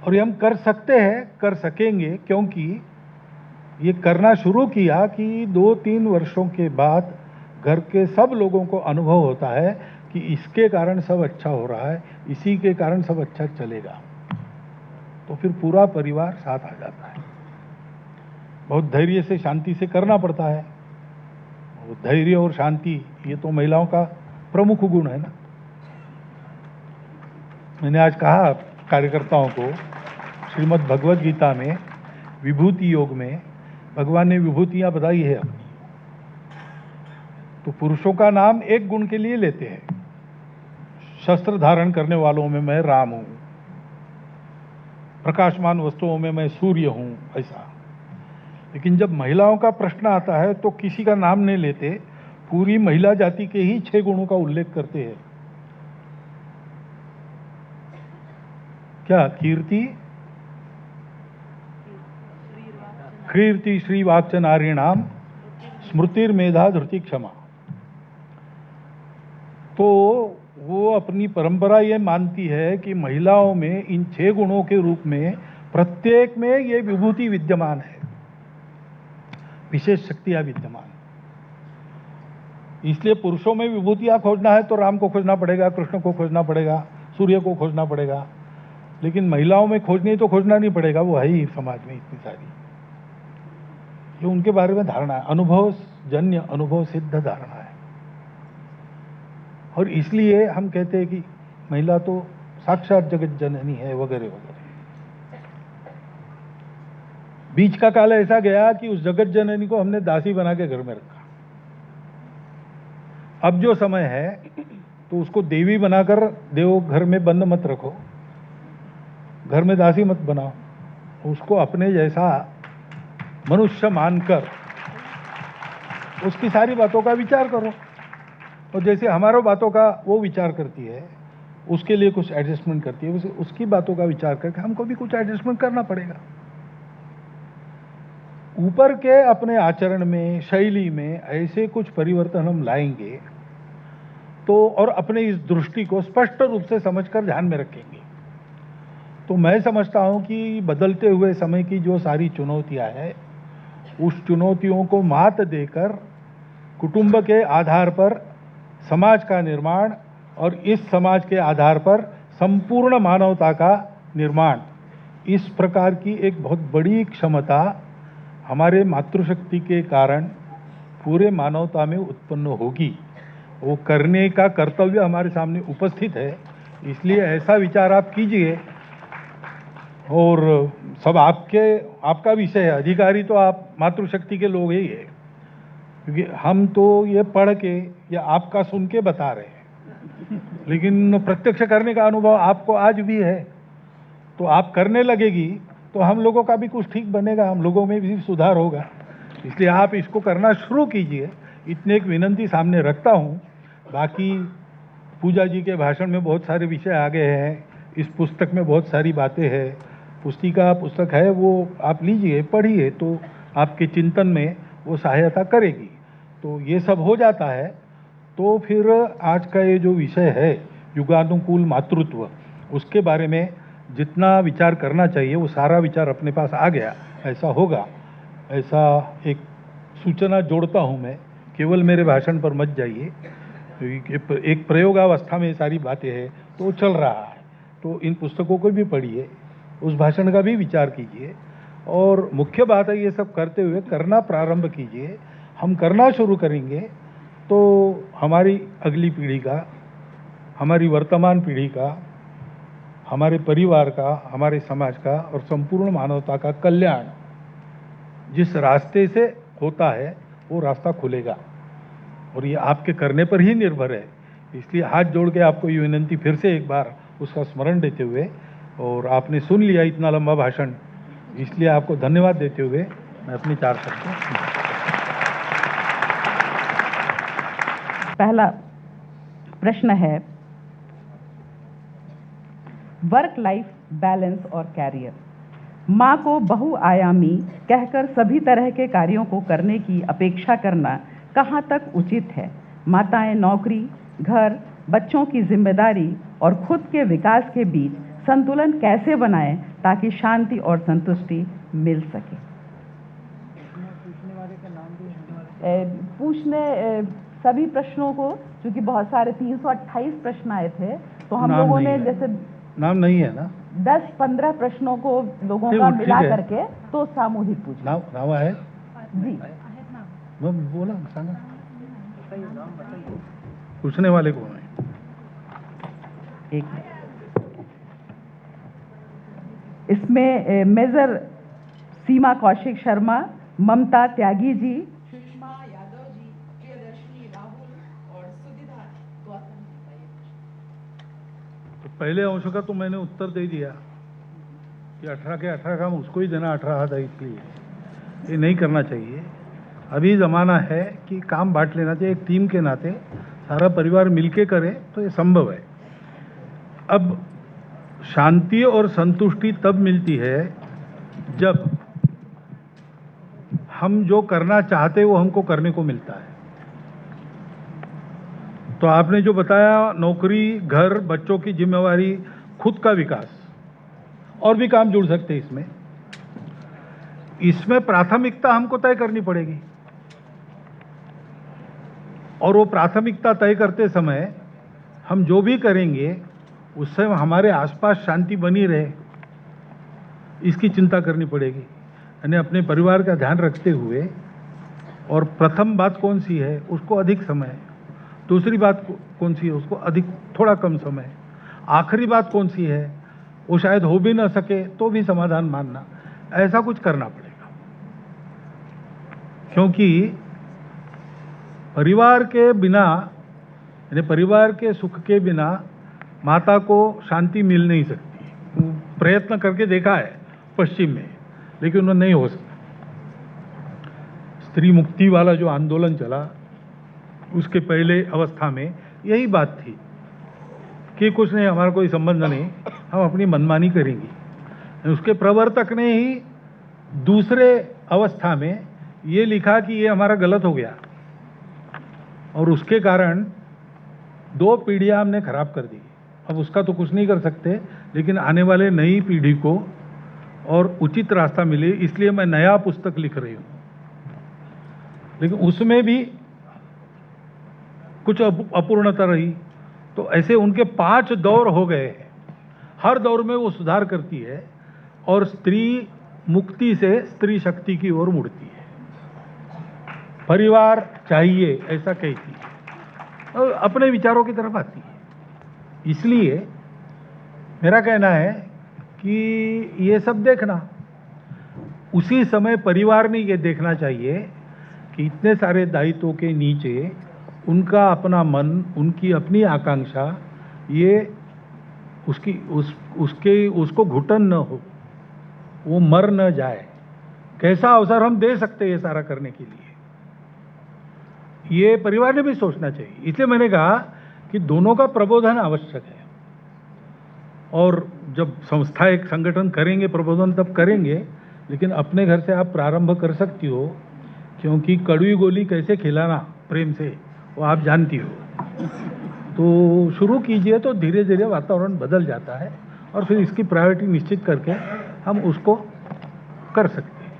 और ये हम कर सकते हैं, कर सकेंगे, क्योंकि ये करना शुरू किया कि 2-3 वर्षों के बाद घर के सब लोगों को अनुभव होता है कि इसके कारण सब अच्छा हो रहा है, इसी के कारण सब अच्छा चलेगा। तो फिर पूरा परिवार साथ आ जाता है। बहुत धैर्य से, शांति से करना पड़ता है। धैर्य और शांति ये तो महिलाओं का प्रमुख गुण है ना। मैंने आज कहा कार्यकर्ताओं को, श्रीमद् भगवद गीता में विभूति योग में भगवान ने विभूतियां बताई है अपनी। तो पुरुषों का नाम एक गुण के लिए लेते हैं, शस्त्र धारण करने वालों में मैं राम हूं, प्रकाशमान वस्तुओं में मैं सूर्य हूं, ऐसा। लेकिन जब महिलाओं का प्रश्न आता है तो किसी का नाम नहीं लेते, पूरी महिला जाति के ही 6 गुणों का उल्लेख करते हैं। क्या? कीर्ति श्री वाक्च नारीणाम स्मृतिर मेधा धृति क्षमा। तो वो अपनी परंपरा ये मानती है कि महिलाओं में इन 6 गुणों के रूप में प्रत्येक में ये विभूति विद्यमान है, विशेष शक्तियां विद्यमान। इसलिए पुरुषों में विभूतियां खोजना है तो राम को खोजना पड़ेगा, कृष्ण को खोजना पड़ेगा, सूर्य को खोजना पड़ेगा। लेकिन महिलाओं में खोजनी तो खोजना नहीं पड़ेगा, वो है ही समाज में इतनी सारी। ये उनके बारे में धारणा है, अनुभव जन्य, अनुभव सिद्ध धारणा है। और इसलिए हम कहते हैं कि महिला तो साक्षात जगत जननी है वगैरह वगैरह। बीच का काल ऐसा गया कि उस जगत जननी को हमने दासी बना के घर में रखा। अब जो समय है तो उसको देवी बनाकर देव घर में बंद मत रखो, घर में दासी मत बनाओ, उसको अपने जैसा मनुष्य मानकर उसकी सारी बातों का विचार करो। और जैसे हमारो बातों का वो विचार करती है, उसके लिए कुछ एडजस्टमेंट करती है, उसे उसकी बातों का विचार करके हमको भी कुछ एडजस्टमेंट करना पड़ेगा। ऊपर के अपने आचरण में, शैली में ऐसे कुछ परिवर्तन हम लाएंगे तो, और अपने इस दृष्टि को स्पष्ट रूप से समझकर ध्यान में रखेंगे, तो मैं समझता हूं कि बदलते हुए समय की जो सारी चुनौतियां हैं, उस चुनौतियों को मात देकर कुटुंब के आधार पर समाज का निर्माण और इस समाज के आधार पर संपूर्ण मानवता का निर्माण, इस प्रकार की एक बहुत बड़ी क्षमता हमारे मातृशक्ति के कारण पूरे मानवता में उत्पन्न होगी। वो करने का कर्तव्य हमारे सामने उपस्थित है। इसलिए ऐसा विचार आप कीजिए, और सब आपका विषय है। अधिकारी तो आप मातृशक्ति के लोग ही है, क्योंकि हम तो ये पढ़ के या आपका सुन के बता रहे हैं, लेकिन प्रत्यक्ष करने का अनुभव आपको आज भी है। तो आप करने लगेगी तो हम लोगों का भी कुछ ठीक बनेगा, हम लोगों में भी सुधार होगा। इसलिए आप इसको करना शुरू कीजिए, इतने एक विनंती सामने रखता हूँ। बाकी पूजा जी के भाषण में बहुत सारे विषय आ गए हैं, इस पुस्तक में बहुत सारी बातें हैं। पुस्तक है, वो आप लीजिए, पढ़िए, तो आपके चिंतन में वो सहायता करेगी। तो ये सब हो जाता है तो फिर आज का ये जो विषय है युगानुकूल मातृत्व, उसके बारे में जितना विचार करना चाहिए वो सारा विचार अपने पास आ गया, ऐसा होगा, ऐसा एक सूचना जोड़ता हूँ मैं। केवल मेरे भाषण पर मत जाइए, एक प्रयोगावस्था में ये सारी बातें हैं तो चल रहा है। तो इन पुस्तकों को भी पढ़िए, उस भाषण का भी विचार कीजिए, और मुख्य बात है ये सब करते हुए करना प्रारंभ कीजिए। हम करना शुरू करेंगे तो हमारी अगली पीढ़ी का, हमारी वर्तमान पीढ़ी का, हमारे परिवार का, हमारे समाज का और संपूर्ण मानवता का कल्याण जिस रास्ते से होता है वो रास्ता खुलेगा, और ये आपके करने पर ही निर्भर है। इसलिए हाथ जोड़ के आपको ये विनंती फिर से एक बार उसका स्मरण देते हुए, और आपने सुन लिया इतना लंबा भाषण, इसलिए आपको धन्यवाद देते हुए मैं अपनी 4 शब्द। पहला प्रश्न है, वर्क लाइफ बैलेंस और कैरियर। माँ को बहुआयामी कहकर सभी तरह के कार्यों को करने की अपेक्षा करना कहाँ तक उचित है? माताएं नौकरी, घर, बच्चों की जिम्मेदारी और खुद के विकास के बीच संतुलन कैसे बनाएं ताकि शांति और संतुष्टि मिल सके? सभी प्रश्नों को, क्योंकि बहुत सारे 328 प्रश्न आए थे, तो हम लोगों ने जैसे नाम नहीं है ना, 10-15 प्रश्नों को लोगों का मिला करके तो सामूहिक पूछा। नाम है जी, मैं बोला सांगा, पूछने वाले कौन है? एक इसमें मेजर सीमा कौशिक शर्मा, ममता त्यागी जी, सुषमा यादव जी, प्रियदर्शनी राहुल और सुधिधा गौतम। तो पहले अंशों का तो मैंने उत्तर दे दिया कि 18 के 18 काम उसको ही देना 18 था, इसलिए ये नहीं करना चाहिए। अभी ज़माना है कि काम बांट लेना चाहिए, एक टीम के नाते सारा परिवार मिलके करे तो ये संभव है। अब शांति और संतुष्टि तब मिलती है जब हम जो करना चाहते वो हमको करने को मिलता है। तो आपने जो बताया, नौकरी, घर, बच्चों की जिम्मेवारी, खुद का विकास, और भी काम जुड़ सकते हैं इसमें प्राथमिकता हमको तय करनी पड़ेगी, और वो प्राथमिकता तय करते समय हम जो भी करेंगे उससे हमारे आसपास शांति बनी रहे, इसकी चिंता करनी पड़ेगी। यानी अपने परिवार का ध्यान रखते हुए, और प्रथम बात कौन सी है उसको अधिक समय, दूसरी बात कौन सी है उसको अधिक थोड़ा कम समय, आखिरी बात कौन सी है वो शायद हो भी ना सके तो भी समाधान मानना, ऐसा कुछ करना पड़ेगा। क्योंकि परिवार के बिना, यानी परिवार के सुख के बिना माता को शांति मिल नहीं सकती। प्रयत्न करके देखा है पश्चिम में, लेकिन उन्हें नहीं हो सका। स्त्री मुक्ति वाला जो आंदोलन चला उसके पहले अवस्था में यही बात थी कि कुछ नहीं, हमारा कोई संबंध नहीं, हम अपनी मनमानी करेंगे। उसके प्रवर्तक ने ही दूसरे अवस्था में ये लिखा कि ये हमारा गलत हो गया, और उसके कारण 2 पीढ़ियां हमने खराब कर दी। अब उसका तो कुछ नहीं कर सकते, लेकिन आने वाले नई पीढ़ी को और उचित रास्ता मिले, इसलिए मैं नया पुस्तक लिख रही हूँ। लेकिन उसमें भी कुछ अपूर्णता रही, तो ऐसे उनके 5 दौर हो गए हैं। हर दौर में वो सुधार करती है और स्त्री मुक्ति से स्त्री शक्ति की ओर मुड़ती है। परिवार चाहिए ऐसा कहती है और अपने विचारों की तरफ आती है। इसलिए मेरा कहना है कि ये सब देखना, उसी समय परिवार ने ये देखना चाहिए कि इतने सारे दायित्वों के नीचे उनका अपना मन, उनकी अपनी आकांक्षा, ये उसको घुटन न हो, वो मर न जाए। कैसा अवसर हम दे सकते हैं ये सारा करने के लिए, ये परिवार ने भी सोचना चाहिए। इसलिए मैंने कहा कि दोनों का प्रबोधन आवश्यक है, और जब संस्था एक संगठन करेंगे प्रबोधन तब करेंगे, लेकिन अपने घर से आप प्रारंभ कर सकती हो, क्योंकि कड़वी गोली कैसे खिलाना प्रेम से वो आप जानती हो। तो शुरू कीजिए तो धीरे धीरे वातावरण बदल जाता है, और फिर इसकी प्रायोरिटी निश्चित करके हम उसको कर सकते हैं।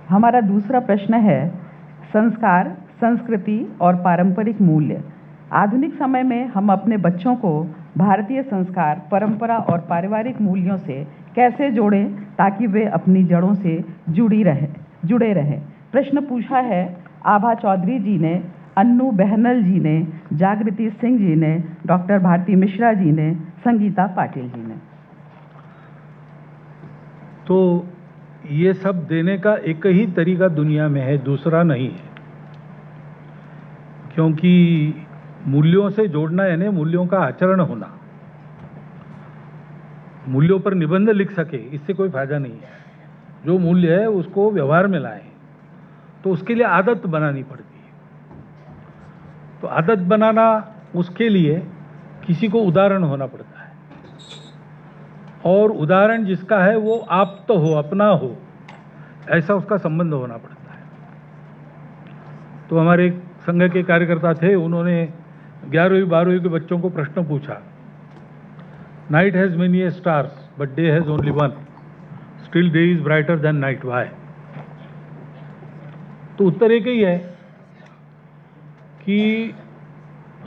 हमारा दूसरा प्रश्न है, संस्कार, संस्कृति और पारंपरिक मूल्य। आधुनिक समय में हम अपने बच्चों को भारतीय संस्कार, परंपरा और पारिवारिक मूल्यों से कैसे जोड़ें ताकि वे अपनी जड़ों से जुड़े रहें। प्रश्न पूछा है आभा चौधरी जी ने, अन्नू बहनल जी ने, जागृति सिंह जी ने, डॉक्टर भारती मिश्रा जी ने, संगीता पाटिल जी ने। तो ये सब देने का एक ही तरीका दुनिया में है, दूसरा नहीं है। क्योंकि मूल्यों से जोड़ना यानी मूल्यों का आचरण होना। मूल्यों पर निबंध लिख सके इससे कोई फायदा नहीं है। जो मूल्य है उसको व्यवहार में लाएं, तो उसके लिए आदत बनानी पड़ती है। तो आदत बनाना, उसके लिए किसी को उदाहरण होना पड़ता है, और उदाहरण जिसका है वो आप तो हो, अपना हो, ऐसा उसका संबंध होना पड़ता है। तो हमारे एक संघ के कार्यकर्ता थे, उन्होंने 11वीं 12वीं के बच्चों को प्रश्न पूछा, night has many stars but day has only one, still day is brighter than night, why? तो उत्तर एक ही है कि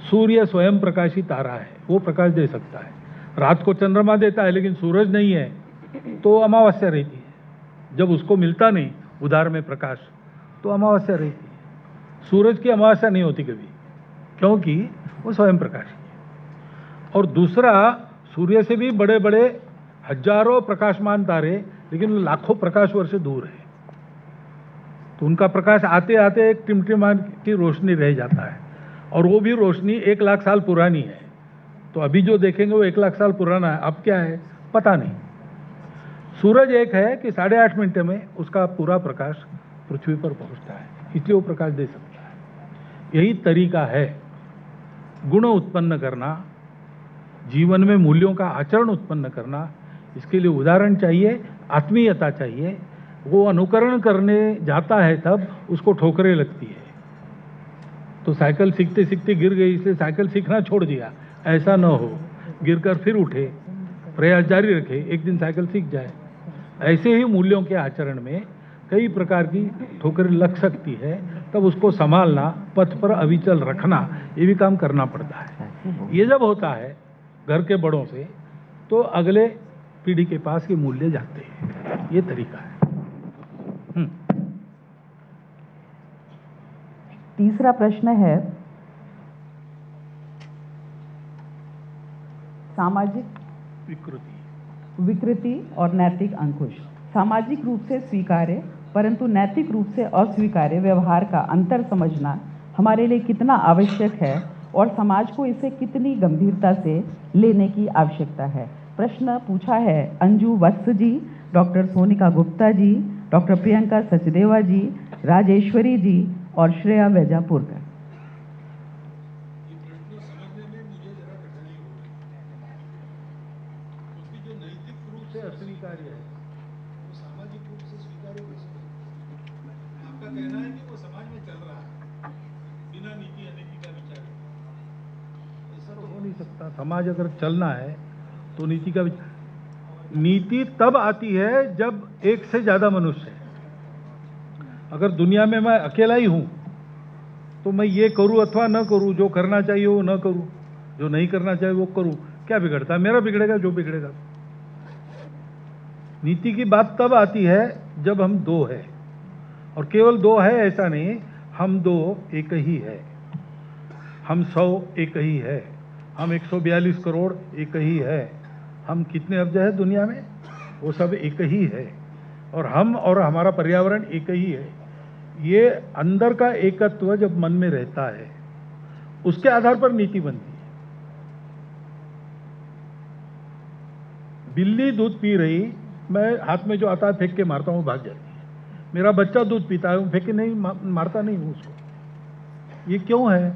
सूर्य स्वयं प्रकाशी तारा है, वो प्रकाश दे सकता है। रात को चंद्रमा देता है, लेकिन सूरज नहीं है तो अमावस्या रहती है। जब उसको मिलता नहीं उधार में प्रकाश, तो अमावस्या रहती है। सूरज की अमावस्या नहीं होती कभी, क्योंकि वो स्वयं प्रकाशी है। और दूसरा, सूर्य से भी बड़े बड़े हजारों प्रकाशमान तारे, लेकिन लाखों प्रकाश वर्ष दूर है, तो उनका प्रकाश आते आते एक टिमटिमान की रोशनी रह जाता है, और वो भी रोशनी 1 लाख साल पुरानी है। तो अभी जो देखेंगे वो 1 लाख साल पुराना है, अब क्या है पता नहीं। सूरज एक है कि 8.5 मिनट में उसका पूरा प्रकाश पृथ्वी पर पहुंचता है, इसलिए वो प्रकाश दे सकता है। यही तरीका है गुण उत्पन्न करना, जीवन में मूल्यों का आचरण उत्पन्न करना। इसके लिए उदाहरण चाहिए, आत्मीयता चाहिए। वो अनुकरण करने जाता है तब उसको ठोकरें लगती है। तो साइकिल सीखते सीखते गिर गई, इसलिए साइकिल सीखना छोड़ दिया, ऐसा न हो। गिरकर फिर उठे, प्रयास जारी रखे, एक दिन साइकिल सीख जाए। ऐसे ही मूल्यों के आचरण में कई प्रकार की ठोकरें लग सकती है, तब उसको संभालना, पथ पर अविचल रखना, ये भी काम करना पड़ता है। ये जब होता है घर के बड़ों से, तो अगले पीढ़ी के पास ये मूल्य जाते हैं। ये तरीका है। तीसरा प्रश्न है, सामाजिक विकृति और नैतिक अंकुश। सामाजिक रूप से स्वीकार्य परंतु नैतिक रूप से अस्वीकार्य व्यवहार का अंतर समझना हमारे लिए कितना आवश्यक है और समाज को इसे कितनी गंभीरता से लेने की आवश्यकता है। प्रश्न पूछा है अंजू वत्स जी, डॉक्टर सोनिका गुप्ता जी, डॉक्टर प्रियंका सचदेवा जी, राजेश्वरी जी और श्रेया वैजापुरकर। अस्वीकार्य है, वो सामाजिक रूप से स्वीकार्य कैसे? आपका कहना है कि वो समाज में चल रहा है बिना नीति अनीति का विचार। ऐसा तो हो नहीं सकता। समाज अगर चलना है तो नीति का विचार। नीति तब आती है जब एक से ज्यादा मनुष्य है। अगर दुनिया में मैं अकेला ही हूं तो मैं ये करूं अथवा न करूं, जो करना चाहिए वो न करूं, जो नहीं करना चाहिए वो करूं, क्या बिगड़ता है? मेरा बिगड़ेगा जो बिगड़ेगा। नीति की बात तब आती है जब हम दो है, और केवल दो है ऐसा नहीं, हम दो एक ही है, हम 100 एक ही है, हम 142 करोड़ एक ही है, हम कितने अब्ज है दुनिया में वो सब एक ही है, और हम और हमारा पर्यावरण एक ही है। ये अंदर का एकत्व जब मन में रहता है उसके आधार पर नीति बनती है। बिल्ली दूध पी रही, मैं हाथ में जो आता है फेंक के मारता हूं, भाग जाती है। मेरा बच्चा दूध पीता है, फेंक के नहीं मारता नहीं हूं उसको। ये क्यों है?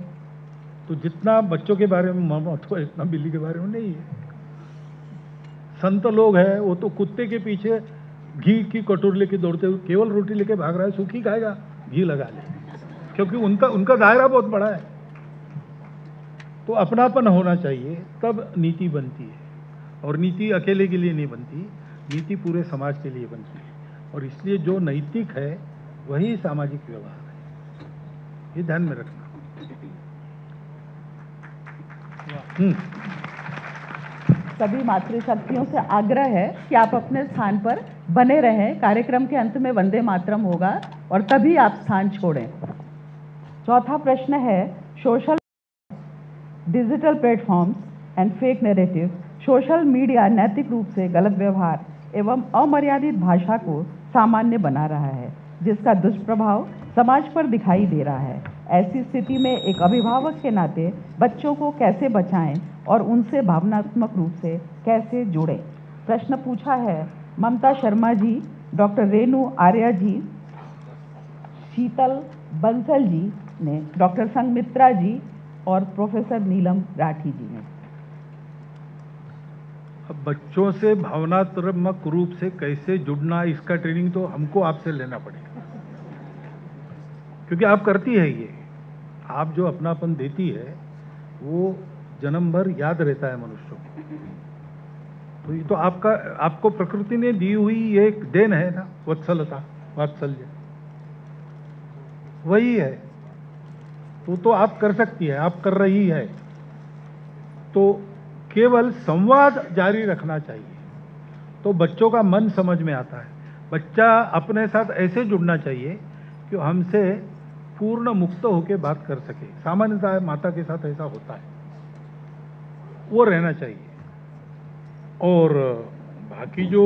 तो जितना बच्चों के बारे में महत्व है इतना बिल्ली के बारे में नहीं है। संत लोग हैं वो तो कुत्ते के पीछे घी की कटोरी लेके दौड़ते हुए, केवल रोटी लेके भाग रहा है, सूखी खाएगा घी लगा ले, क्योंकि उनका दायरा बहुत बड़ा है। तो अपनापन होना चाहिए तब नीति बनती है, और नीति अकेले के लिए नहीं बनती, नीति पूरे समाज के लिए बनती है। और इसलिए जो नैतिक है वही सामाजिक व्यवहार है, ये ध्यान में रखना। सभी मातृशक्तियों से आग्रह है कि आप अपने स्थान पर बने रहें। कार्यक्रम के अंत में वंदे मातरम होगा और तभी आप स्थान छोड़ें। चौथा प्रश्न है, social digital platforms and fake narrative. Social media नैतिक रूप से गलत व्यवहार एवं अमर्यादित भाषा को सामान्य बना रहा है, जिसका दुष्प्रभाव समाज पर दिखाई दे रहा है। ऐसी स्थिति में एक अभिभावक के नाते बच्चों को कैसे बचाएं और उनसे भावनात्मक रूप से कैसे जुड़ें। प्रश्न पूछा है ममता शर्मा जी, डॉक्टर रेणु आर्या जी, शीतल बंसल जी ने, डॉक्टर संगमित्रा जी और प्रोफेसर नीलम राठी जी ने। अब बच्चों से भावनात्मक रूप से कैसे जुड़ना, इसका ट्रेनिंग तो हमको आपसे लेना पड़ेगा, क्योंकि आप करती है ये। आप जो अपनापन देती है वो जन्म भर याद रहता है मनुष्यों को। तो ये तो आपको प्रकृति ने दी हुई ये एक देन है ना, वत्सलता, वात्सल्य, वही है। तो आप कर सकती है, आप कर रही है। तो केवल संवाद जारी रखना चाहिए, तो बच्चों का मन समझ में आता है। बच्चा अपने साथ ऐसे जुड़ना चाहिए कि हमसे पूर्ण मुक्त होकर बात कर सके। सामान्यतः माता के साथ ऐसा होता है, वो रहना चाहिए। और बाकी जो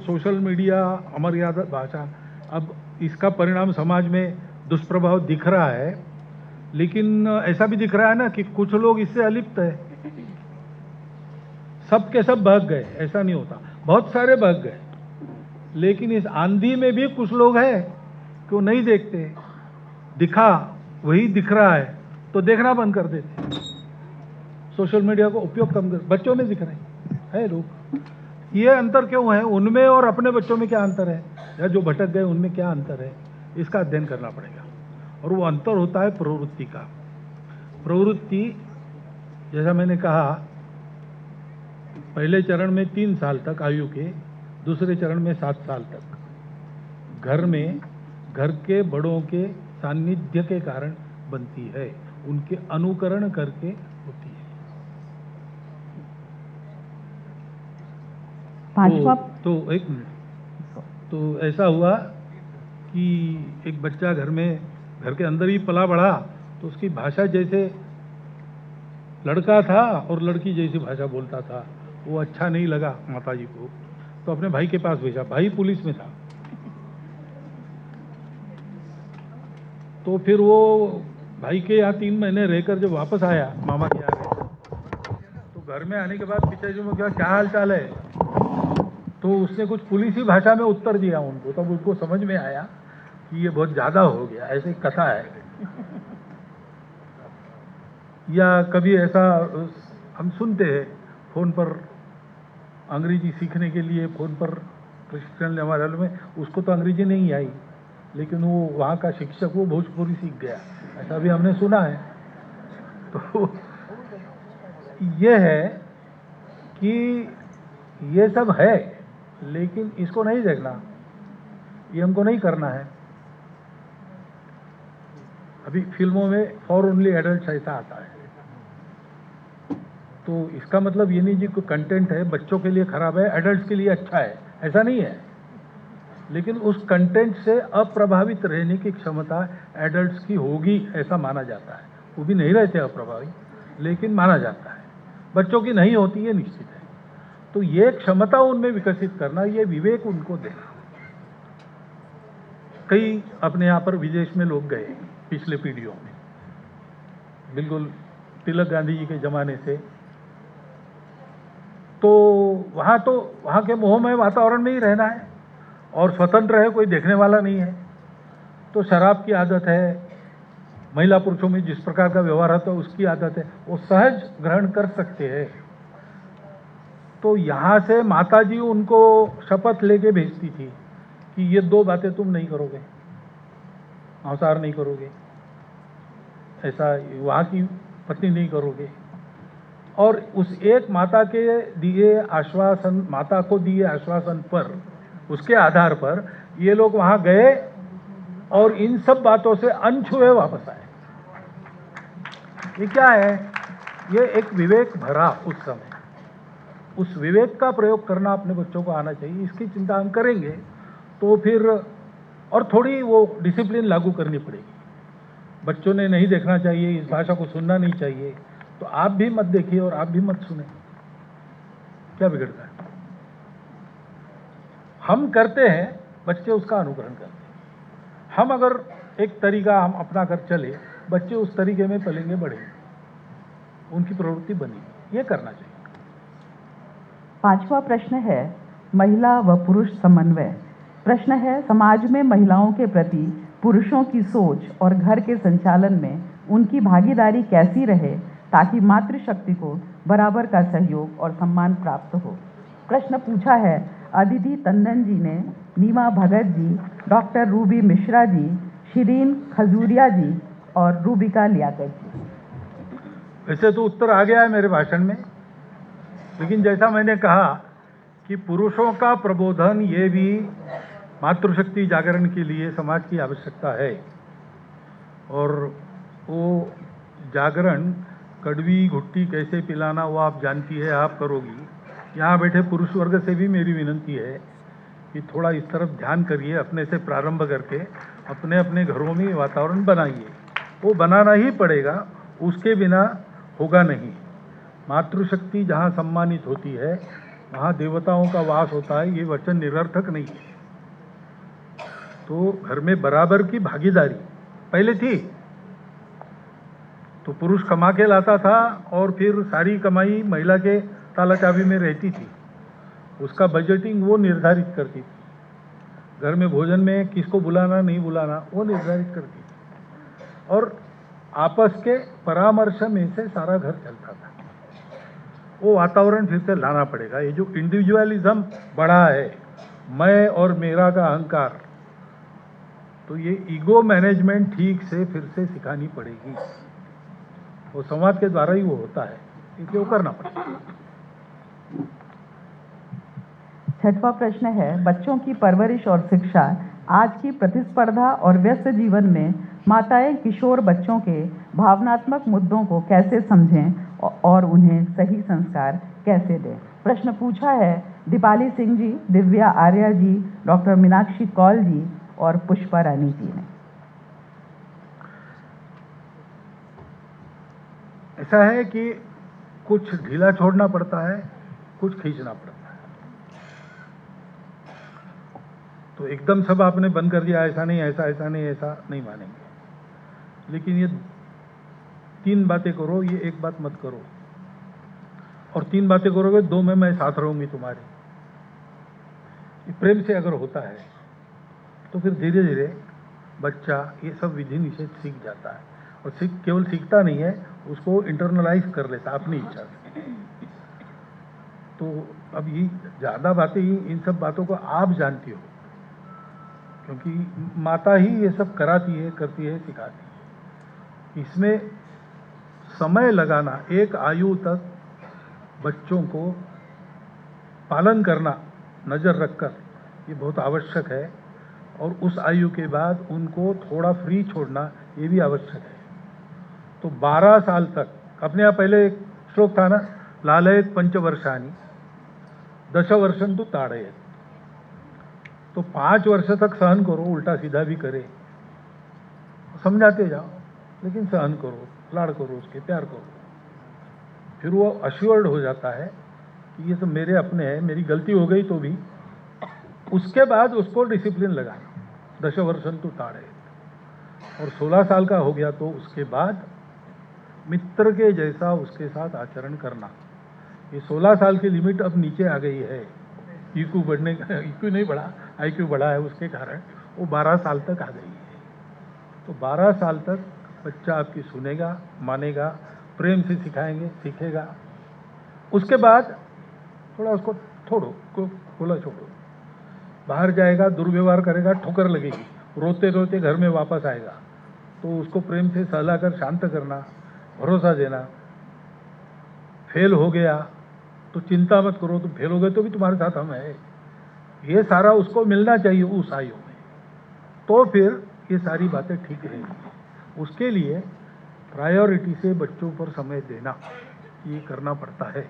सोशल मीडिया, अमर्यादित भाषा, अब इसका परिणाम समाज में दुष्प्रभाव दिख रहा है, लेकिन ऐसा भी दिख रहा है ना कि कुछ लोग इससे अलिप्त है। सब के सब भाग गए, ऐसा नहीं होता, बहुत सारे भाग गए, लेकिन इस आंधी में भी कुछ लोग हैं कि वो नहीं देखते, दिखा वही दिख रहा है तो देखना बंद कर देते। सोशल मीडिया को उपयोग कम कर, बच्चों में दिख रहे हैं लोग। ये अंतर क्यों है? उनमें और अपने बच्चों में क्या अंतर है, या जो भटक गए उनमें क्या अंतर है, इसका अध्ययन करना पड़ेगा। और वो अंतर होता है प्रवृत्ति का। प्रवृत्ति, जैसा मैंने कहा, पहले चरण में 3 साल तक आयु के, दूसरे चरण में 7 साल तक घर में घर के बड़ों के सानिध्य के कारण बनती है, उनके अनुकरण करके होती है। पांचवा तो एक मिनट, तो ऐसा हुआ कि एक बच्चा घर के अंदर ही पला बढ़ा, तो उसकी भाषा जैसे लड़का था और लड़की जैसी भाषा बोलता था, वो अच्छा नहीं लगा माताजी को, तो अपने भाई के पास भेजा। भाई पुलिस में था, तो फिर वो भाई के यहाँ 3 महीने रहकर जब वापस आया मामा के यहाँ रहकर, तो घर में आने के बाद पिताजी में क्या हाल चाल है, तो उसने कुछ पुलिसी भाषा में उत्तर दिया उनको। तब उनको समझ में आया कि ये बहुत ज़्यादा हो गया, ऐसी कथा है। या कभी ऐसा हम सुनते हैं फ़ोन पर अंग्रेजी सीखने के लिए, फ़ोन पर प्रशिक्षण लेने वाले में, उसको तो अंग्रेजी नहीं आई, लेकिन वो वहाँ का शिक्षक वो भोजपुरी सीख गया, ऐसा भी हमने सुना है। तो ये है कि ये सब है, लेकिन इसको नहीं देखना, ये हमको नहीं करना है। अभी फिल्मों में फॉर ओनली एडल्ट ऐसा आता है, तो इसका मतलब ये नहीं जी कोई कंटेंट है बच्चों के लिए खराब है, एडल्ट्स के लिए अच्छा है, ऐसा नहीं है। लेकिन उस कंटेंट से अप्रभावित रहने की क्षमता एडल्ट्स की होगी, ऐसा माना जाता है। वो भी नहीं रहते अप्रभावित, लेकिन माना जाता है। बच्चों की नहीं होती है, निश्चित है। तो ये क्षमता उनमें विकसित करना, ये विवेक उनको देना। कई अपने यहाँ पर विदेश में लोग गए पिछले पीढ़ियों में, बिल्कुल तिलक गांधी जी के ज़माने से, तो वहाँ के मोहमय वातावरण में ही रहना है और स्वतंत्र है, कोई देखने वाला नहीं है। तो शराब की आदत है, महिला पुरुषों में जिस प्रकार का व्यवहार होता है उसकी आदत है, वो सहज ग्रहण कर सकते हैं। तो यहाँ से माताजी उनको शपथ लेके भेजती थी कि ये 2 बातें तुम नहीं करोगे, मांसाहार नहीं करोगे, ऐसा वहाँ की पत्नी नहीं करोगे। और उस एक माता के दिए आश्वासन, माता को दिए आश्वासन पर, उसके आधार पर ये लोग वहाँ गए और इन सब बातों से अनछुए वापस आए। ये क्या है? ये एक विवेक भरा उस समय, उस विवेक का प्रयोग करना अपने बच्चों को आना चाहिए। इसकी चिंता हम करेंगे तो फिर, और थोड़ी वो डिसिप्लिन लागू करनी पड़ेगी। बच्चों ने नहीं देखना चाहिए, इस भाषा को सुनना नहीं चाहिए, तो आप भी मत देखिए और आप भी मत सुने, क्या बिगड़ता है? हम करते हैं, बच्चे उसका अनुकरण करते हैं। हम अगर एक तरीका हम अपना कर चले, बच्चे उस तरीके में पलेंगे, बढ़ेंगे, उनकी प्रवृत्ति बनेगी। ये करना चाहिए। 5वां प्रश्न है महिला व पुरुष समन्वय। प्रश्न है, समाज में महिलाओं के प्रति पुरुषों की सोच और घर के संचालन में उनकी भागीदारी कैसी रहे ताकि मातृशक्ति को बराबर का सहयोग और सम्मान प्राप्त हो। प्रश्न पूछा है अदिति टंडन जी ने, नीमा भगत जी, डॉक्टर रूबी मिश्रा जी, शिरीन खजूरिया जी और रूबिका लियाकत जी। वैसे तो उत्तर आ गया है मेरे भाषण में, लेकिन जैसा मैंने कहा कि पुरुषों का प्रबोधन ये भी मातृशक्ति जागरण के लिए समाज की आवश्यकता है। और वो जागरण कड़वी घुट्टी कैसे पिलाना वो आप जानती है, आप करोगी। यहाँ बैठे पुरुष वर्ग से भी मेरी विनती है कि थोड़ा इस तरफ ध्यान करिए, अपने से प्रारंभ करके अपने अपने घरों में वातावरण बनाइए। वो बनाना ही पड़ेगा, उसके बिना होगा नहीं। मातृशक्ति जहाँ सम्मानित होती है वहाँ देवताओं का वास होता है, ये वचन निरर्थक नहीं है। तो घर में बराबर की भागीदारी पहले थी, तो पुरुष कमा के लाता था और फिर सारी कमाई महिला के ताला चाबी में रहती थी। उसका बजटिंग वो निर्धारित करती थी। घर में भोजन में किसको बुलाना नहीं बुलाना वो निर्धारित करती थी, और आपस के परामर्श में से सारा घर चलता था। वो वातावरण फिर से लाना पड़ेगा। ये जो इंडिविजुअलिज्म बढ़ा है, मैं और मेरा का अहंकार, तो ये ईगो मैनेजमेंट ठीक से फिर से सिखानी पड़ेगी। वो संवाद के द्वारा ही वो होता है, इसलिए वो करना पड़ेगा। 6वां प्रश्न है बच्चों की परवरिश और शिक्षा। आज की प्रतिस्पर्धा और व्यस्त जीवन में माताएं किशोर बच्चों के भावनात्मक मुद्दों को कैसे समझें और उन्हें सही संस्कार कैसे दें। प्रश्न पूछा है दीपाली सिंह जी, दिव्या आर्या जी, डॉक्टर मीनाक्षी कौल जी और पुष्पा रानी जी ने। ऐसा है कि कुछ ढीला छोड़ना पड़ता है, कुछ खींचना पड़ता है। तो एकदम सब आपने बंद कर दिया, ऐसा नहीं, ऐसा ऐसा नहीं, ऐसा नहीं मानेंगे। लेकिन ये 3 बातें करो, ये एक बात मत करो। और 3 बातें करोगे, 2 में मैं साथ रहूंगी तुम्हारी। ये प्रेम से अगर होता है तो फिर धीरे धीरे बच्चा ये सब विधि निषेध सीख जाता है। और केवल सीखता नहीं है, उसको इंटरनलाइज कर लेता अपनी इच्छा से। तो अब ये ज़्यादा बातें, इन सब बातों को आप जानती हो, क्योंकि माता ही ये सब कराती है, करती है, सिखाती है। इसमें समय लगाना, एक आयु तक बच्चों को पालन करना नज़र रखकर, ये बहुत आवश्यक है। और उस आयु के बाद उनको थोड़ा फ्री छोड़ना, ये भी आवश्यक है। तो 12 साल तक, अपने यहाँ पहले एक श्लोक था ना, लालयत पंचवर्षाणी दशवर्षंतु ताड़यत। तो 5 वर्ष तक सहन करो, उल्टा सीधा भी करे, समझाते जाओ, लेकिन सहन करो, लाड़ करो, उसके प्यार करो। फिर वो अश्योर्ड हो जाता है कि ये सब मेरे अपने हैं, मेरी गलती हो गई तो भी। उसके बाद उसको डिसिप्लिन लगाना, दशवर्षंतु ताड़यत। और 16 साल का हो गया तो उसके बाद मित्र के जैसा उसके साथ आचरण करना। ये 16 साल की लिमिट अब नीचे आ गई है, IQ बढ़ने का, IQ नहीं बढ़ा, IQ बढ़ा है, उसके कारण वो 12 साल तक आ गई है। तो 12 साल तक बच्चा आपकी सुनेगा, मानेगा, प्रेम से सिखाएंगे, सीखेगा। उसके बाद थोड़ा उसको छोड़ो, खुला छोड़ो। बाहर जाएगा, दुर्व्यवहार करेगा, ठोकर लगेगी, रोते रोते घर में वापस आएगा, तो उसको प्रेम से सहलाकर शांत करना, भरोसा देना। फेल हो गया तो चिंता मत करो, तुम फेल हो गए तो भी तुम्हारे साथ हम हैं। ये सारा उसको मिलना चाहिए उस आयु में, तो फिर ये सारी बातें ठीक रहेंगी। उसके लिए प्रायोरिटी से बच्चों पर समय देना, ये करना पड़ता है।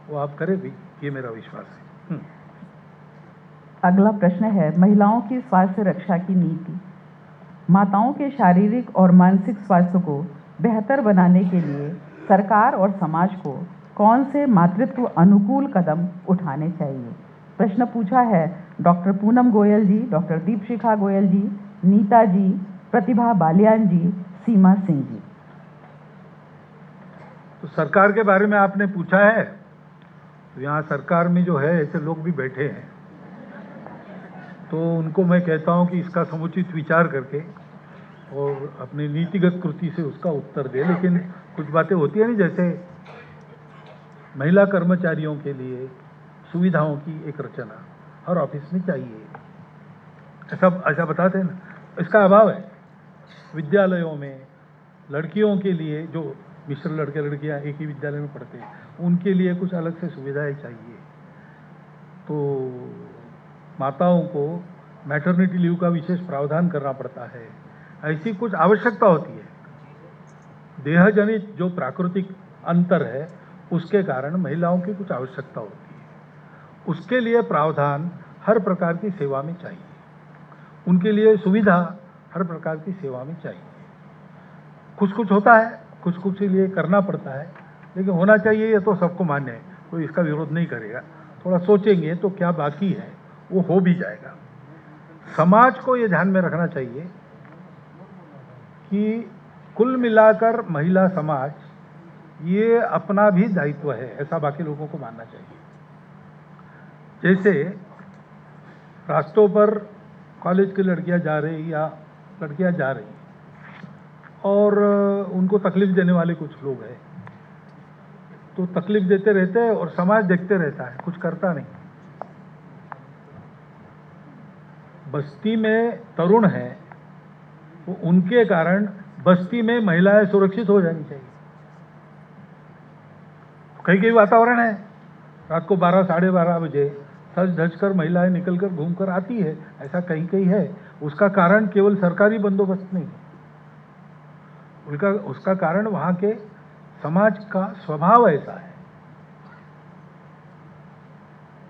वो आप करें भी, ये मेरा विश्वास है। अगला प्रश्न है, महिलाओं की स्वास्थ्य रक्षा की नीति। माताओं के शारीरिक और मानसिक स्वास्थ्य को बेहतर बनाने के लिए सरकार और समाज को कौन से मातृत्व अनुकूल कदम उठाने चाहिए? प्रश्न पूछा है डॉक्टर पूनम गोयल जी, डॉक्टर दीपशिखा गोयल जी, नीता जी, प्रतिभा बालियान जी, सीमा सिंह जी। तो सरकार के बारे में आपने पूछा है, तो यहाँ सरकार में जो है ऐसे लोग भी बैठे हैं, तो उनको मैं कहता हूँ कि इसका समुचित विचार करके और अपनी नीतिगत कृति से उसका उत्तर दे। लेकिन कुछ बातें होती है नहीं, जैसे महिला कर्मचारियों के लिए सुविधाओं की एक रचना हर ऑफिस में चाहिए, ऐसा बताते हैं ना, इसका अभाव है। विद्यालयों में लड़कियों के लिए, जो मिश्र लड़के लड़कियां एक ही विद्यालय में पढ़ते हैं, उनके लिए कुछ अलग से सुविधाएं चाहिए। तो माताओं को मैटरनिटी लीव का विशेष प्रावधान करना पड़ता है, ऐसी कुछ आवश्यकता होती है। देहजनित जो प्राकृतिक अंतर है, उसके कारण महिलाओं की कुछ आवश्यकता होती है। उसके लिए प्रावधान हर प्रकार की सेवा में चाहिए, उनके लिए सुविधा हर प्रकार की सेवा में चाहिए। कुछ कुछ होता है, कुछ कुछ के लिए करना पड़ता है, लेकिन होना चाहिए, ये तो सबको मान्य है, कोई इसका विरोध नहीं करेगा। थोड़ा सोचेंगे तो क्या बाकी है वो हो भी जाएगा। समाज को ये ध्यान में रखना चाहिए कि कुल मिलाकर महिला समाज ये अपना भी दायित्व है, ऐसा बाकी लोगों को मानना चाहिए। जैसे रास्तों पर कॉलेज की लड़कियां जा रही या लड़कियां जा रही और उनको तकलीफ देने वाले कुछ लोग हैं, तो तकलीफ देते रहते हैं और समाज देखते रहता है, कुछ करता नहीं। बस्ती में तरुण है, तो उनके कारण बस्ती में महिलाएं सुरक्षित हो जानी चाहिए। कई कई वातावरण है, रात को 12 साढ़े 12 बजे सज धज कर महिलाएं निकलकर घूमकर आती है, ऐसा कहीं कहीं है। उसका कारण केवल सरकारी बंदोबस्त नहीं, उसका कारण वहां के समाज का स्वभाव ऐसा है।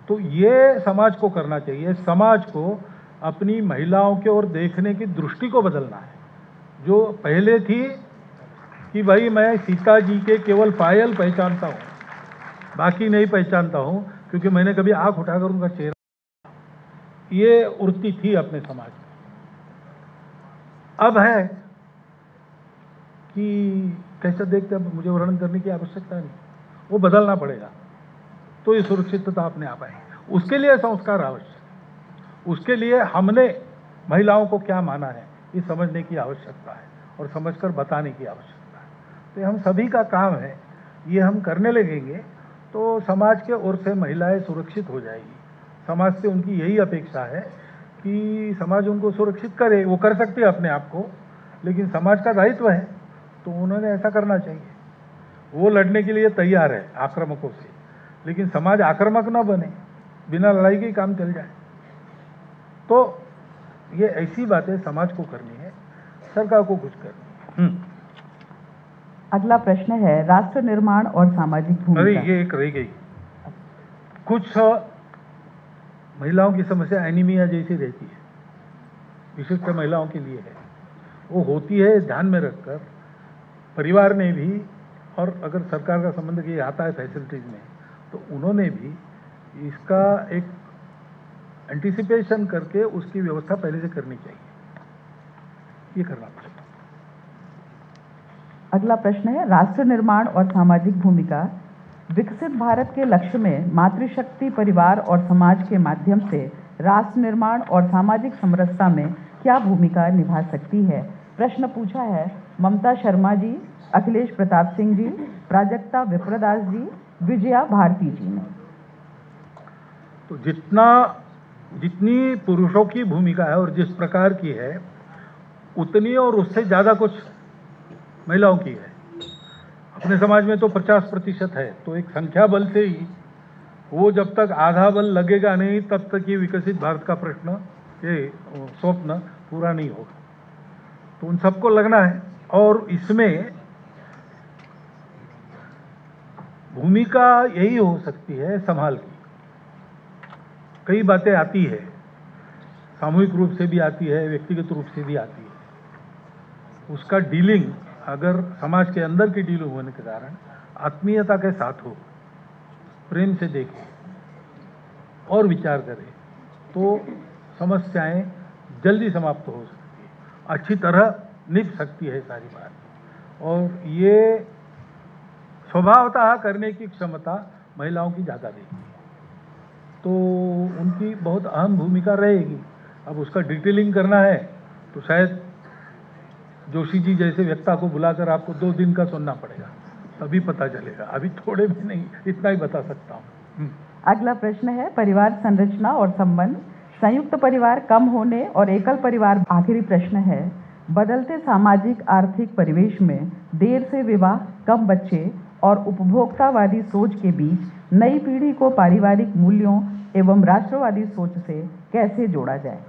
तो ये समाज को करना चाहिए। समाज को अपनी महिलाओं की ओर देखने की दृष्टि को बदलना है। जो पहले थी कि भाई मैं सीता जी के केवल पायल पहचानता हूँ, बाकी नहीं पहचानता हूँ, क्योंकि मैंने कभी आंख उठाकर उनका चेहरा, ये वृत्ति थी अपने समाज में। अब है कि कैसे देखते, अब मुझे वर्णन करने की आवश्यकता नहीं, वो बदलना पड़ेगा, तो ये सुरक्षितता अपने आप आएगी। उसके लिए संस्कार आवश्यक है, उसके लिए हमने महिलाओं को क्या माना है ये समझने की आवश्यकता है और समझकर बताने की आवश्यकता है। तो हम सभी का काम है, ये हम करने लगेंगे तो समाज के ओर से महिलाएं सुरक्षित हो जाएगी। समाज से उनकी यही अपेक्षा है कि समाज उनको सुरक्षित करे। वो कर सकते हैं अपने आप को, लेकिन समाज का दायित्व है तो उन्होंने ऐसा करना चाहिए। वो लड़ने के लिए तैयार है आक्रामकों से, लेकिन समाज आक्रामक न बने, बिना लड़ाई के ही काम चल जाए। तो ये ऐसी बातें समाज को करनी है, सरकार को कुछ करनी है। अगला प्रश्न है राष्ट्र निर्माण और सामाजिक भूमिका। अरे ये एक रह गई, कुछ महिलाओं की समस्या एनीमिया जैसी रहती है, विशेषकर महिलाओं के लिए है। वो होती है ध्यान में रखकर परिवार ने भी, और अगर सरकार का संबंध ये आता है फैसिलिटीज में, तो उन्होंने भी इसका एक एंटीसिपेशन करके उसकी व्यवस्था पहले से करनी चाहिए। ये करना पड़ेगा। अगला प्रश्न है राष्ट्र निर्माण और सामाजिक भूमिका। विकसित भारत के लक्ष्य में मातृशक्ति परिवार और समाज के माध्यम से राष्ट्र निर्माण और सामाजिक समरसता में क्या भूमिका निभा सकती है? प्रश्न पूछा है ममता शर्मा जी, अखिलेश प्रताप सिंह जी, प्राजक्ता विप्रदास जी, विजया भारती जी ने। तो जितनी पुरुषों की भूमिका है और जिस प्रकार की है, उतनी और उससे ज्यादा कुछ महिलाओं की है। अपने समाज में तो 50% है, तो एक संख्या बल से ही वो जब तक आधा बल लगेगा नहीं, तब तक ये विकसित भारत का प्रश्न, ये स्वप्न पूरा नहीं होगा। तो उन सबको लगना है, और इसमें भूमिका यही हो सकती है संभाल की। कई बातें आती है, सामूहिक रूप से भी आती है, व्यक्तिगत रूप से भी आती है। उसका डीलिंग अगर समाज के अंदर की डीलिंग होने के कारण आत्मीयता के साथ हो, प्रेम से देखे और विचार करे, तो समस्याएं जल्दी समाप्त हो सकती है, अच्छी तरह निभ सकती है सारी बात। और ये स्वभावतः करने की क्षमता महिलाओं की ज़्यादा रहेगी, तो उनकी बहुत अहम भूमिका रहेगी। अब उसका डिटेलिंग करना है तो शायद जोशी जी जैसे वक्ता को बुलाकर आपको 2 दिन का सुनना पड़ेगा, तभी पता चलेगा। अभी थोड़े में नहीं, इतना ही बता सकता हूँ। अगला प्रश्न है परिवार संरचना और संबंध। संयुक्त परिवार कम होने और एकल परिवार। आखिरी प्रश्न है बदलते सामाजिक आर्थिक परिवेश में देर से विवाह, कम बच्चे और उपभोक्तावादी सोच के बीच नई पीढ़ी को पारिवारिक मूल्यों एवं राष्ट्रवादी सोच से कैसे जोड़ा जाए?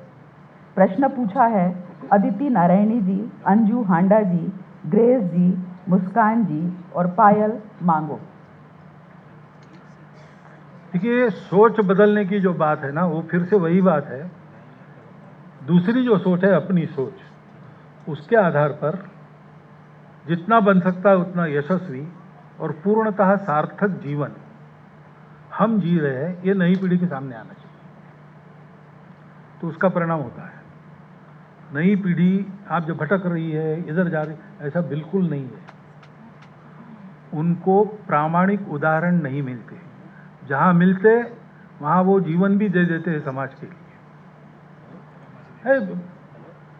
प्रश्न पूछा है अदिति नारायणी जी, अंजू हांडा जी, ग्रेस जी, मुस्कान जी और पायल मांगो। देखिए, सोच बदलने की जो बात है ना, वो फिर से वही बात है। दूसरी जो सोच है अपनी सोच, उसके आधार पर जितना बन सकता है उतना यशस्वी और पूर्णतः सार्थक जीवन हम जी रहे हैं, ये नई पीढ़ी के सामने आना चाहिए। तो उसका परिणाम होता है नई पीढ़ी आप जो भटक रही है, इधर जा रही, ऐसा बिल्कुल नहीं है। उनको प्रामाणिक उदाहरण नहीं मिलते, जहां मिलते वहां वो जीवन भी दे देते हैं समाज के लिए।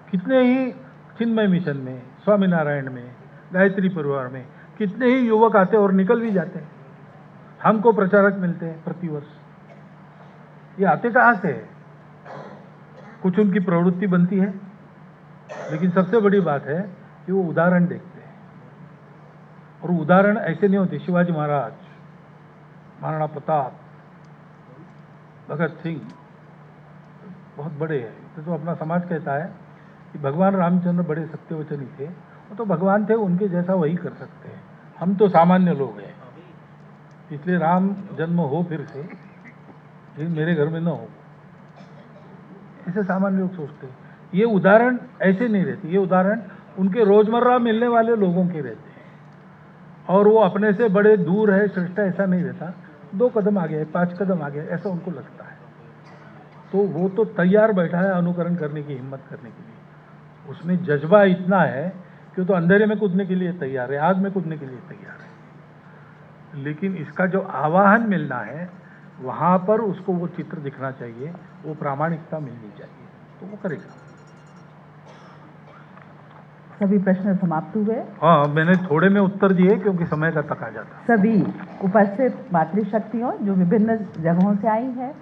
कितने ही चिन्मय मिशन में, स्वामीनारायण में, गायत्री परिवार में कितने ही युवक आते और निकल भी जाते हैं। हमको प्रचारक मिलते हैं प्रतिवर्ष। ये आते कहां से है? कुछ उनकी प्रवृत्ति बनती है, लेकिन सबसे बड़ी बात है कि वो उदाहरण देखते हैं। और उदाहरण ऐसे नहीं होते। शिवाजी महाराज, महाराणा प्रताप, भगत सिंह बहुत बड़े हैं। तो अपना समाज कहता है कि भगवान रामचंद्र बड़े सत्यवचनी थे, वो तो भगवान थे, उनके जैसा वही कर सकते हैं। हम तो सामान्य लोग हैं, इसलिए राम जन्म हो फिर से, लेकिन मेरे घर में ना हो, ऐसे सामान्य लोग सोचते हैं। ये उदाहरण ऐसे नहीं रहते, ये उदाहरण उनके रोजमर्रा मिलने वाले लोगों के रहते हैं, और वो अपने से बड़े दूर है, श्रेष्ठ ऐसा नहीं रहता, 2 कदम आगे है, 5 कदम आगे है, ऐसा उनको लगता है। तो वो तो तैयार बैठा है अनुकरण करने की, हिम्मत करने के लिए। उसमें जज्बा इतना है कि वो तो अंधेरे में कूदने के लिए तैयार है, आग में कूदने के लिए तैयार है। लेकिन इसका जो आवाहन मिलना है, वहाँ पर उसको वो चित्र दिखना चाहिए, वो प्रामाणिकता मिलनी चाहिए, तो वो करेगा। सभी प्रश्न समाप्त हुए। हाँ, मैंने थोड़े में उत्तर दिए क्योंकि समय का तकाजा था। सभी उपस्थित मातृशक्तियों जो विभिन्न जगहों से आई हैं,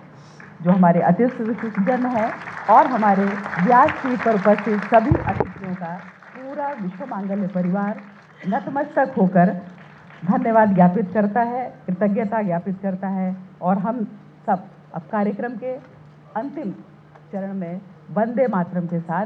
जो हमारे अतिथि विशिष्टजन हैं, और हमारे व्यासपीठ पर उपस्थित सभी अतिथियों का पूरा विश्व मांगल्य परिवार नतमस्तक होकर धन्यवाद ज्ञापित करता है, कृतज्ञता ज्ञापित करता है। और हम सब अब कार्यक्रम के अंतिम चरण में वंदे मातरम के साथ